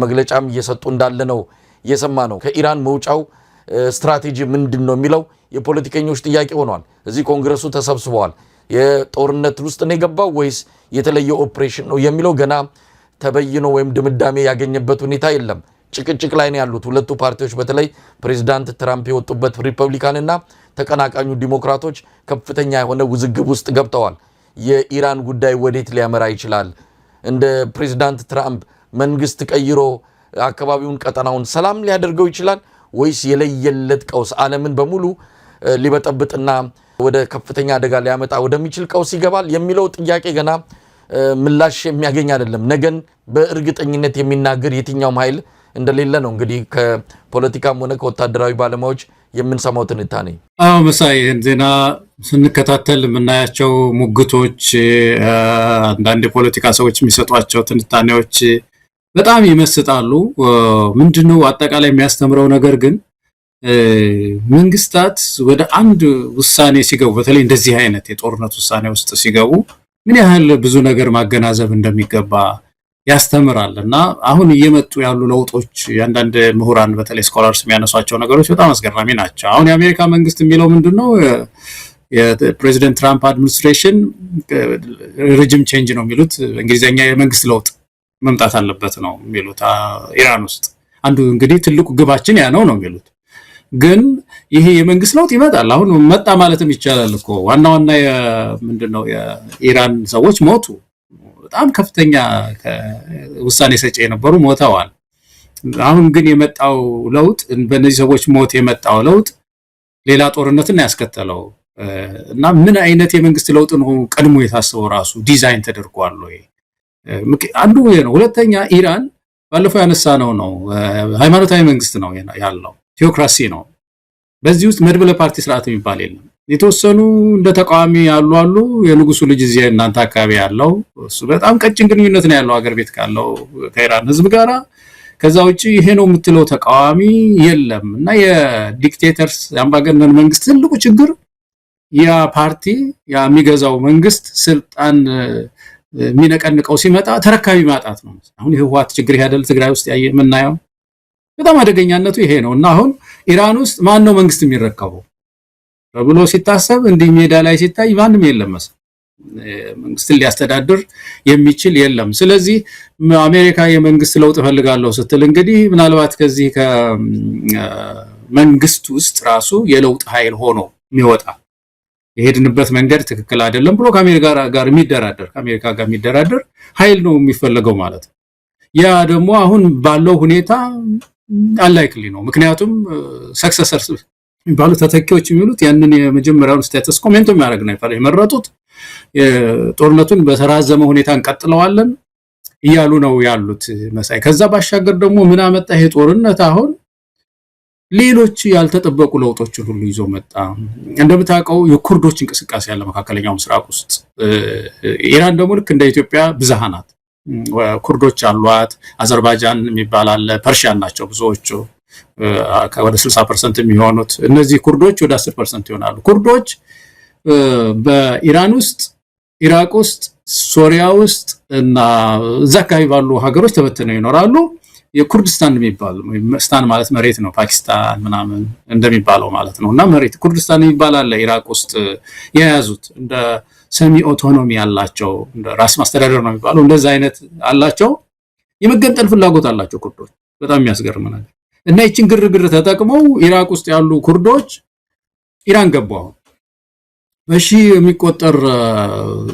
መግለጫም እየሰጡ እንዳለ ነው የሰማ ነው። ከኢራን መውጫው ስትራቴጂ ምንድን ነው የሚለው የፖለቲከኞች ጥያቄ ሆኗል። እዚህ ኮንግረሱ ተሰብስበዋል። የጦርነት ውስጥ ነው የገባው ወይስ የተለየ ኦፕሬሽን ነው የሚለው ገና ተበይኖ ወይም ድምዳሜ ያገኘበት ሁኔታ የለም። ጭቅጭቅ ላይ ነው ያሉት ሁለቱ ፓርቲዎች። በተለይ ፕሬዚዳንት ትራምፕ የወጡበት ሪፐብሊካንና ተቀናቃኙ ዲሞክራቶች ከፍተኛ የሆነ ውዝግብ ውስጥ ገብተዋል። የኢራን ጉዳይ ወዴት ሊያመራ ይችላል? እንደ ፕሬዚዳንት ትራምፕ መንግስት ቀይሮ አካባቢውን ቀጠናውን ሰላም ሊያደርገው ይችላል ወይስ የለየለት ቀውስ ዓለምን በሙሉ ሊበጠብጥና ወደ ከፍተኛ አደጋ ሊያመጣ ወደሚችል ቀውስ ይገባል የሚለው ጥያቄ ገና ምላሽ የሚያገኝ አይደለም። ነገን በእርግጠኝነት የሚናገር የትኛውም ኃይል እንደሌለ ነው እንግዲህ ከፖለቲካም ሆነ ከወታደራዊ ባለሙያዎች የምንሰማው ትንታኔ። መሳይ ዜና ስንከታተል የምናያቸው ሙግቶች፣ አንዳንድ የፖለቲካ ሰዎች የሚሰጧቸው ትንታኔዎች በጣም ይመስጣሉ። ምንድነው አጠቃላይ የሚያስተምረው ነገር ግን መንግስታት ወደ አንድ ውሳኔ ሲገቡ በተለይ እንደዚህ አይነት የጦርነት ውሳኔ ውስጥ ሲገቡ ምን ያህል ብዙ ነገር ማገናዘብ እንደሚገባ ያስተምራል። እና አሁን እየመጡ ያሉ ለውጦች የአንዳንድ ምሁራን በተለይ ስኮላርስ የሚያነሷቸው ነገሮች በጣም አስገራሚ ናቸው። አሁን የአሜሪካ መንግስት የሚለው ምንድነው የፕሬዚደንት ትራምፕ አድሚኒስትሬሽን ሪጅም ቼንጅ ነው የሚሉት፣ እንግሊዘኛ የመንግስት ለውጥ መምጣት አለበት ነው የሚሉት። ኢራን ውስጥ አንዱ እንግዲህ ትልቁ ግባችን ያ ነው የሚሉት። ግን ይሄ የመንግስት ለውጥ ይመጣል። አሁን መጣ ማለትም ይቻላል እኮ ዋና ምንድነው የኢራን ሰዎች ሞቱ። በጣም ከፍተኛ ውሳኔ ሰጪ የነበሩ ሞተዋል። አሁን ግን የመጣው ለውጥ በእነዚህ ሰዎች ሞት የመጣው ለውጥ ሌላ ጦርነትን ያስከተለው እና ምን አይነት የመንግስት ለውጥ ነው ቀድሞ የታሰበው ራሱ ዲዛይን ተደርጓል ወይ? አንዱ ይሄ ነው። ሁለተኛ ኢራን ባለፈው ያነሳነው ነው ሃይማኖታዊ መንግስት ነው ያለው፣ ቴዎክራሲ ነው። በዚህ ውስጥ መድበለ ፓርቲ ስርዓት የሚባል የለም። የተወሰኑ እንደ ተቃዋሚ ያሉ የንጉሱ ልጅ እዚህ እናንተ አካባቢ ያለው እሱ በጣም ቀጭን ግንኙነት ነው ያለው አገር ቤት ካለው ከኢራን ህዝብ ጋራ። ከዛ ውጪ ይሄ ነው የምትለው ተቃዋሚ የለም። እና የዲክቴተርስ የአምባገነን መንግስት ትልቁ ችግር ያ ፓርቲ ያ የሚገዛው መንግስት ስልጣን የሚነቀንቀው ሲመጣ ተረካቢ ማጣት ነው። አሁን የህወሓት ችግር ያደል ትግራይ ውስጥ የምናየው በጣም አደገኛነቱ ይሄ ነው። እና አሁን ኢራን ውስጥ ማን ነው መንግስት የሚረከበው ብሎ ሲታሰብ እንዲህ ሜዳ ላይ ሲታይ ማንም የለም መሰል መንግስትን ሊያስተዳድር የሚችል የለም። ስለዚህ አሜሪካ የመንግስት ለውጥ ፈልጋለሁ ስትል እንግዲህ ምናልባት ከዚህ ከመንግስት ውስጥ ራሱ የለውጥ ኃይል ሆኖ የሚወጣ የሄድንበት መንገድ ትክክል አይደለም ብሎ ከአሜሪካ ጋር የሚደራደር ኃይል ነው የሚፈልገው ማለት ነው። ያ ደግሞ አሁን ባለው ሁኔታ አንላይክሊ ነው። ምክንያቱም ሰክሰሰርስ የሚባሉ ተተኪዎች የሚሉት ያንን የመጀመሪያውን ስታተስ ኮሜንት የሚያደርግ ነው የመረጡት። ጦርነቱን በተራዘመ ሁኔታ እንቀጥለዋለን እያሉ ነው ያሉት መሳይ። ከዛ ባሻገር ደግሞ ምን አመጣ ይሄ ጦርነት? አሁን ሌሎች ያልተጠበቁ ለውጦችን ሁሉ ይዞ መጣ። እንደምታውቀው የኩርዶች እንቅስቃሴ ያለ መካከለኛው ምስራቅ ውስጥ፣ ኢራን ደግሞ ልክ እንደ ኢትዮጵያ ብዝሃ ናት። ኩርዶች አሏት፣ አዘርባይጃን የሚባል አለ፣ ፐርሺያን ናቸው ብዙዎቹ ወደ 60% የሚሆኑት። እነዚህ ኩርዶች ወደ 10% ይሆናሉ። ኩርዶች በኢራን ውስጥ፣ ኢራቅ ውስጥ፣ ሶሪያ ውስጥ እና እዛ አካባቢ ባሉ ሀገሮች ተበትነው ይኖራሉ። የኩርድስታን የሚባል ስታን ማለት መሬት ነው፣ ፓኪስታን ምናምን እንደሚባለው ማለት ነው። እና መሬት ኩርድስታን የሚባል አለ ኢራቅ ውስጥ የያዙት፣ እንደ ሰሚ ኦቶኖሚ ያላቸው እንደ ራስ ማስተዳደር ነው የሚባለው፣ እንደዛ አይነት አላቸው። የመገንጠል ፍላጎት አላቸው ኩርዶች። በጣም የሚያስገርም ነገር። እና ይችን ግርግር ተጠቅመው ኢራቅ ውስጥ ያሉ ኩርዶች ኢራን ገቡ። በሺ የሚቆጠር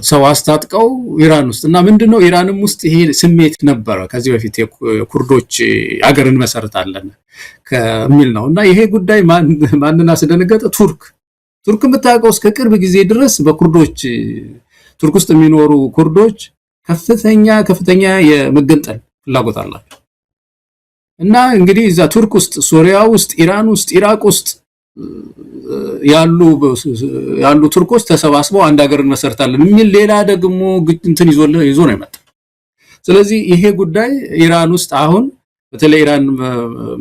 ሰው አስታጥቀው ኢራን ውስጥ እና ምንድነው ኢራንም ውስጥ ይሄ ስሜት ነበረ ከዚህ በፊት የኩርዶች አገርን መሰረታለን ከሚል ነው። እና ይሄ ጉዳይ ማንና አስደነገጠ? ቱርክ የምታውቀው እስከ ቅርብ ጊዜ ድረስ በኩርዶች ቱርክ ውስጥ የሚኖሩ ኩርዶች ከፍተኛ የመገንጠል ፍላጎት አላቸው። እና እንግዲህ እዛ ቱርክ ውስጥ፣ ሶሪያ ውስጥ፣ ኢራን ውስጥ፣ ኢራቅ ውስጥ ያሉ ቱርኮች ተሰባስበው አንድ ሀገርን መሰረታለን የሚል ሌላ ደግሞ እንትን ይዞ ነው የመጣው። ስለዚህ ይሄ ጉዳይ ኢራን ውስጥ አሁን በተለይ ኢራን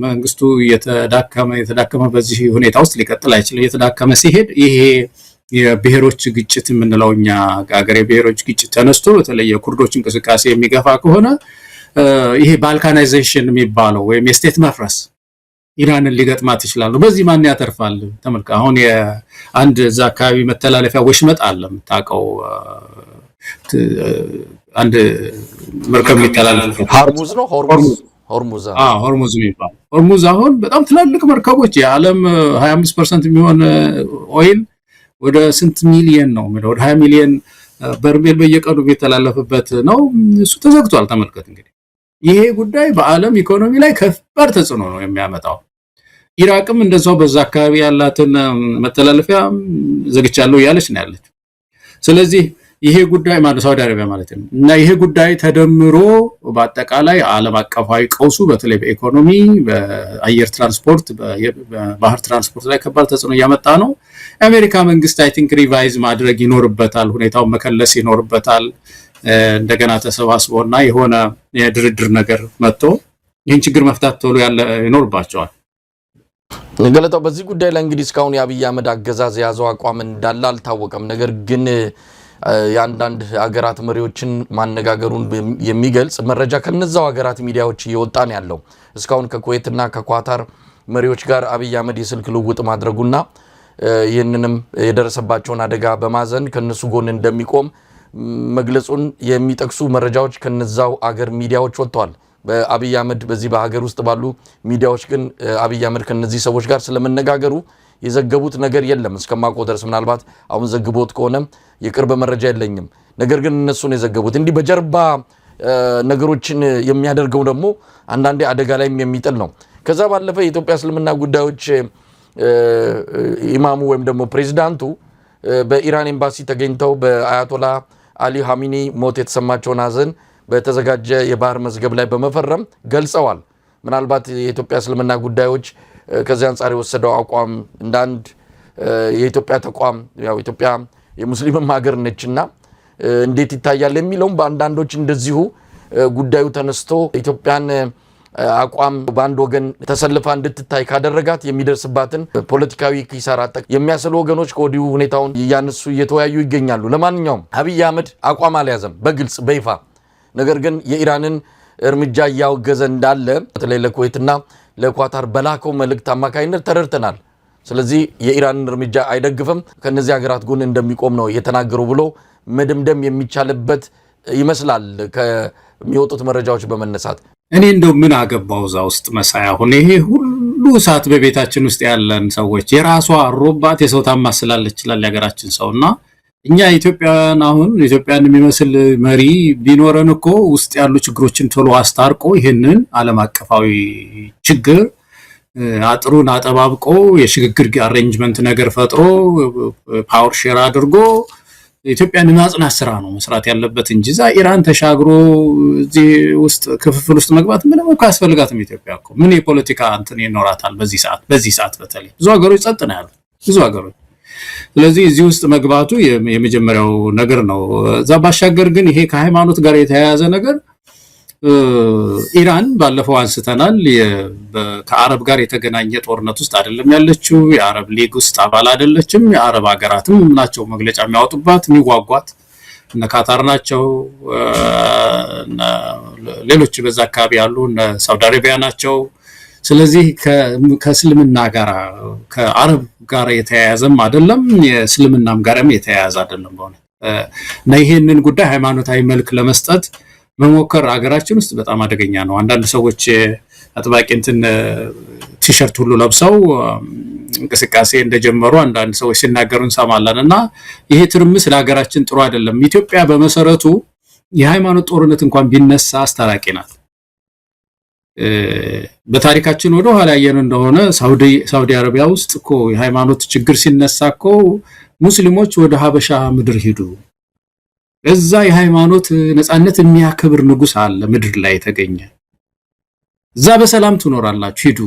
መንግስቱ የተዳከመ በዚህ ሁኔታ ውስጥ ሊቀጥል አይችልም። የተዳከመ ሲሄድ ይሄ የብሔሮች ግጭት የምንለው እኛ ሀገር የብሔሮች ግጭት ተነስቶ በተለይ የኩርዶች እንቅስቃሴ የሚገፋ ከሆነ ይሄ ባልካናይዜሽን የሚባለው ወይም የስቴት መፍረስ ኢራንን ሊገጥማት ይችላል። በዚህ ማን ያተርፋል? ተመልካ አሁን የአንድ እዛ አካባቢ መተላለፊያ ወሽመጥ አለ የምታውቀው፣ አንድ መርከብ የሚተላለፍ ሆርሙዝ ነው። ሆርሙዝ የሚባል ሆርሙዝ አሁን በጣም ትላልቅ መርከቦች የዓለም 25% የሚሆን ኦይል ወደ ስንት ሚሊየን ነው ወደ 20 ሚሊየን በርሜል በየቀኑ የሚተላለፍበት ነው። እሱ ተዘግቷል። ተመልከት እንግዲህ ይሄ ጉዳይ በዓለም ኢኮኖሚ ላይ ከባድ ተጽዕኖ ነው የሚያመጣው። ኢራቅም እንደዛው በዛ አካባቢ ያላትን መተላለፊያ ዘግቻለሁ እያለች ነው ያለችው። ስለዚህ ይሄ ጉዳይ ማለት ሳውዲ አረቢያ ማለት ነው እና ይሄ ጉዳይ ተደምሮ በአጠቃላይ ዓለም አቀፋዊ ቀውሱ በተለይ በኢኮኖሚ በአየር ትራንስፖርት በባህር ትራንስፖርት ላይ ከባድ ተጽዕኖ ያመጣ ነው። አሜሪካ መንግስት አይ ቲንክ ሪቫይዝ ማድረግ ይኖርበታል፣ ሁኔታውን መከለስ ይኖርበታል። እንደገና ተሰባስቦና የሆነ የድርድር ነገር መጥቶ ይህን ችግር መፍታት ቶሎ ይኖርባቸዋል። ገለታው በዚህ ጉዳይ ላይ እንግዲህ እስካሁን የአብይ አህመድ አገዛዝ የያዘው አቋም እንዳለ አልታወቀም። ነገር ግን የአንዳንድ ሀገራት መሪዎችን ማነጋገሩን የሚገልጽ መረጃ ከነዛው ሀገራት ሚዲያዎች እየወጣ ነው ያለው። እስካሁን ከኩዌትና ከኳታር መሪዎች ጋር አብይ አህመድ የስልክ ልውውጥ ማድረጉና ይህንንም የደረሰባቸውን አደጋ በማዘን ከነሱ ጎን እንደሚቆም መግለጹን የሚጠቅሱ መረጃዎች ከነዛው አገር ሚዲያዎች ወጥተዋል። በአብይ አህመድ በዚህ በሀገር ውስጥ ባሉ ሚዲያዎች ግን አብይ አህመድ ከነዚህ ሰዎች ጋር ስለመነጋገሩ የዘገቡት ነገር የለም እስከማውቀው ድረስ። ምናልባት አሁን ዘግቦት ከሆነ የቅርብ መረጃ የለኝም። ነገር ግን እነሱ ነው የዘገቡት። እንዲህ በጀርባ ነገሮችን የሚያደርገው ደግሞ አንዳንዴ አደጋ ላይም የሚጥል ነው። ከዛ ባለፈ የኢትዮጵያ እስልምና ጉዳዮች ኢማሙ ወይም ደግሞ ፕሬዚዳንቱ በኢራን ኤምባሲ ተገኝተው በአያቶላ አሊ ሀሚኒ ሞት የተሰማቸውን ሀዘን በተዘጋጀ የባህር መዝገብ ላይ በመፈረም ገልጸዋል። ምናልባት የኢትዮጵያ እስልምና ጉዳዮች ከዚህ አንጻር የወሰደው አቋም እንዳንድ የኢትዮጵያ ተቋም ያው ኢትዮጵያ የሙስሊምም ሀገር ነችና እንዴት ይታያል የሚለውም በአንዳንዶች እንደዚሁ ጉዳዩ ተነስቶ ኢትዮጵያን አቋም በአንድ ወገን ተሰልፋ እንድትታይ ካደረጋት የሚደርስባትን ፖለቲካዊ ኪሳራ የሚያስሉ ወገኖች ከወዲሁ ሁኔታውን እያነሱ እየተወያዩ ይገኛሉ። ለማንኛውም አብይ አህመድ አቋም አልያዘም በግልጽ በይፋ። ነገር ግን የኢራንን እርምጃ እያወገዘ እንዳለ በተለይ ለኩዌትና ለኳታር በላከው መልእክት አማካይነት ተረድተናል። ስለዚህ የኢራንን እርምጃ አይደግፍም፣ ከነዚህ ሀገራት ጎን እንደሚቆም ነው የተናገሩ ብሎ መደምደም የሚቻልበት ይመስላል ከሚወጡት መረጃዎች በመነሳት። እኔ እንደው ምን አገባው እዛ ውስጥ መሳይ፣ አሁን ይሄ ሁሉ ሰዓት በቤታችን ውስጥ ያለን ሰዎች የራሷ ሮባት የሰው ታማስላለች ይችላል የሀገራችን ሰውና እኛ ኢትዮጵያውያን አሁን ኢትዮጵያን የሚመስል መሪ ቢኖረን እኮ ውስጥ ያሉ ችግሮችን ቶሎ አስታርቆ ይሄንን ዓለም አቀፋዊ ችግር አጥሩን አጠባብቆ የሽግግር አሬንጅመንት ነገር ፈጥሮ ፓወር ሼር አድርጎ ኢትዮጵያን ማጽናት ስራ ነው መስራት ያለበት እንጂ ዛ ኢራን ተሻግሮ እዚህ ውስጥ ክፍፍል ውስጥ መግባት ምንም እኮ ያስፈልጋትም። ኢትዮጵያ እኮ ምን የፖለቲካ እንትን ይኖራታል በዚህ ሰዓት በተለይ ብዙ ሀገሮች ጸጥ ነው ያሉት ብዙ ሀገሮች። ስለዚህ እዚህ ውስጥ መግባቱ የመጀመሪያው ነገር ነው። እዛ ባሻገር ግን ይሄ ከሃይማኖት ጋር የተያያዘ ነገር ኢራን ባለፈው አንስተናል ከአረብ ጋር የተገናኘ ጦርነት ውስጥ አይደለም ያለችው። የአረብ ሊግ ውስጥ አባል አይደለችም። የአረብ ሀገራትም ናቸው መግለጫ የሚያወጡባት የሚዋጓት እነ ካታር ናቸው፣ ሌሎች በዛ አካባቢ ያሉ እነ ሳውዲ አረቢያ ናቸው። ስለዚህ ከእስልምና ጋር ከአረብ ጋር የተያያዘም አይደለም፣ የእስልምናም ጋርም የተያያዘ አይደለም በእውነት እና ይሄንን ጉዳይ ሃይማኖታዊ መልክ ለመስጠት መሞከር አገራችን ውስጥ በጣም አደገኛ ነው። አንዳንድ ሰዎች አጥባቂ እንትን ቲሸርት ሁሉ ለብሰው እንቅስቃሴ እንደጀመሩ አንዳንድ ሰዎች ሲናገሩ እንሰማለን እና ይሄ ትርምስ ለሀገራችን ጥሩ አይደለም። ኢትዮጵያ በመሰረቱ የሃይማኖት ጦርነት እንኳን ቢነሳ አስታራቂ ናት። በታሪካችን ወደ ኋላ ያየን እንደሆነ ሳውዲ አረቢያ ውስጥ እኮ የሃይማኖት ችግር ሲነሳ እኮ ሙስሊሞች ወደ ሀበሻ ምድር ሄዱ። እዛ የሃይማኖት ነፃነት የሚያከብር ንጉስ አለ ምድር ላይ የተገኘ። እዛ በሰላም ትኖራላችሁ ሂዱ።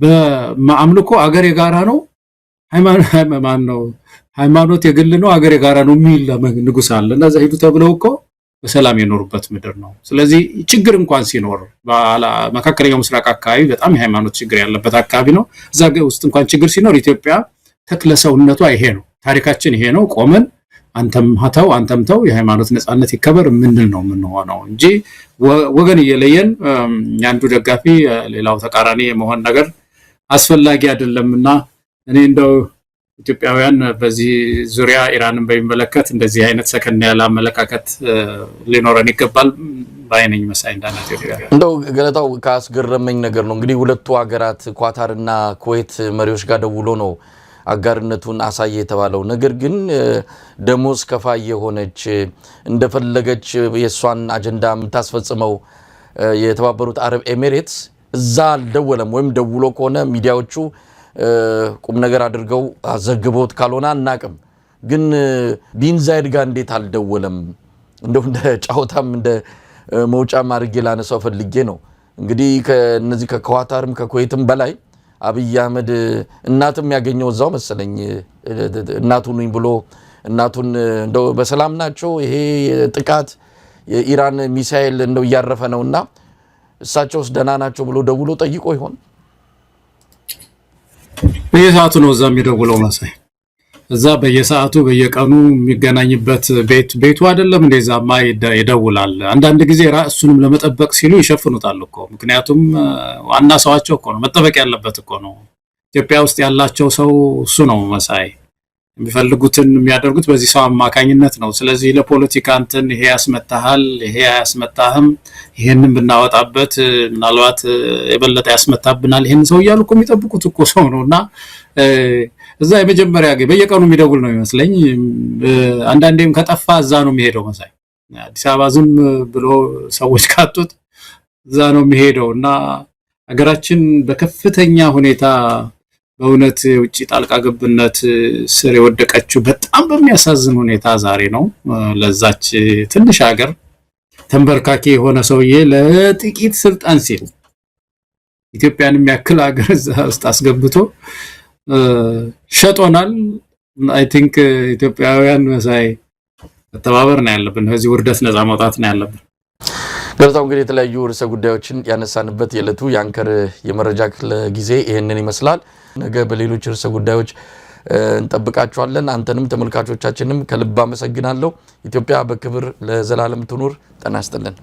በአምልኮ አገር የጋራ ነው፣ ሃይማኖት የግል ነው፣ አገር የጋራ ነው የሚል ንጉስ አለ እና እዛ ሂዱ ተብለው እኮ በሰላም የኖሩበት ምድር ነው። ስለዚህ ችግር እንኳን ሲኖር መካከለኛው ምስራቅ አካባቢ በጣም የሃይማኖት ችግር ያለበት አካባቢ ነው። እዛ ውስጥ እንኳን ችግር ሲኖር ኢትዮጵያ ተክለሰውነቷ ይሄ ነው፣ ታሪካችን ይሄ ነው። ቆመን አንተም ተው የሃይማኖት ነፃነት ይከበር ምንድን ነው የምንሆነው እንጂ ወገን እየለየን ያንዱ ደጋፊ ሌላው ተቃራኒ የመሆን ነገር አስፈላጊ አይደለምና እኔ እንደው ኢትዮጵያውያን በዚህ ዙሪያ ኢራንን በሚመለከት እንደዚህ አይነት ሰከን ያለ አመለካከት ሊኖረን ይገባል ባይነኝ መሳይ እንዳና ኢትዮጵያ። እንደው ገለታው ካስገረመኝ ነገር ነው እንግዲህ ሁለቱ ሀገራት ኳታርና ኩዌት መሪዎች ጋር ደውሎ ነው አጋርነቱን አሳየ የተባለው። ነገር ግን ደሞዝ ከፋይ የሆነች እንደፈለገች የሷን አጀንዳ የምታስፈጽመው የተባበሩት አረብ ኤሚሬትስ እዛ አልደወለም ወይም ደውሎ ከሆነ ሚዲያዎቹ ቁም ነገር አድርገው አዘግቦት ካልሆነ አናቅም። ግን ቢን ዛይድ ጋር እንዴት አልደወለም? እንደው እንደ ጫውታም እንደ መውጫ ማርጌ ላነሳው ፈልጌ ነው። እንግዲህ ከነዚህ ከኳታርም ከኩዌትም በላይ አብይ አህመድ እናትም ያገኘው እዛው መሰለኝ እናቱን ብሎ እናቱን እንደው በሰላም ናቸው ይሄ ጥቃት የኢራን ሚሳኤል እንደው ያረፈ ነውና እሳቸውስ ደህና ናቸው ብሎ ደውሎ ጠይቆ ይሆን? በየሰዓቱ ነው እዛ የሚደውለው መሳይ እዛ በየሰዓቱ በየቀኑ የሚገናኝበት ቤቱ አይደለም እንደዛማ ይደውላል። አንዳንድ ጊዜ ራሱንም ለመጠበቅ ሲሉ ይሸፍኑታል እኮ ምክንያቱም ዋና ሰዋቸው እኮ ነው መጠበቅ ያለበት እኮ ነው። ኢትዮጵያ ውስጥ ያላቸው ሰው እሱ ነው መሳይ የሚፈልጉትን የሚያደርጉት በዚህ ሰው አማካኝነት ነው። ስለዚህ ለፖለቲካ እንትን ይሄ ያስመታሃል ይሄ ያስመታህም ይሄንን ብናወጣበት ምናልባት የበለጠ ያስመታብናል ይሄን ሰው እያሉ እኮ የሚጠብቁት እኮ ሰው ነውና እዛ የመጀመሪያ በየቀኑ የሚደውል ነው ይመስለኝ። አንዳንዴም ከጠፋ እዛ ነው የሚሄደው መሳይ አዲስ አበባ ዝም ብሎ ሰዎች ካጡት እዛ ነው የሚሄደውና ሀገራችን በከፍተኛ ሁኔታ በእውነት የውጭ ጣልቃ ገብነት ስር የወደቀችው በጣም በሚያሳዝን ሁኔታ ዛሬ ነው። ለዛች ትንሽ ሀገር ተንበርካኪ የሆነ ሰውዬ ለጥቂት ስልጣን ሲል ኢትዮጵያን የሚያክል ሀገር ውስጥ አስገብቶ ሸጦናል። አይ ቲንክ ኢትዮጵያውያን መሳይ ተባበር ነው ያለብን ከዚህ ውርደት ነፃ መውጣት ነው ያለብን። ገለታው እንግዲህ የተለያዩ ርዕሰ ጉዳዮችን ያነሳንበት የዕለቱ የአንከር የመረጃ ክፍለ ጊዜ ይሄንን ይመስላል። ነገ በሌሎች ርዕሰ ጉዳዮች እንጠብቃችኋለን። አንተንም ተመልካቾቻችንም ከልብ አመሰግናለሁ። ኢትዮጵያ በክብር ለዘላለም ትኑር። ጤና ይስጥልን።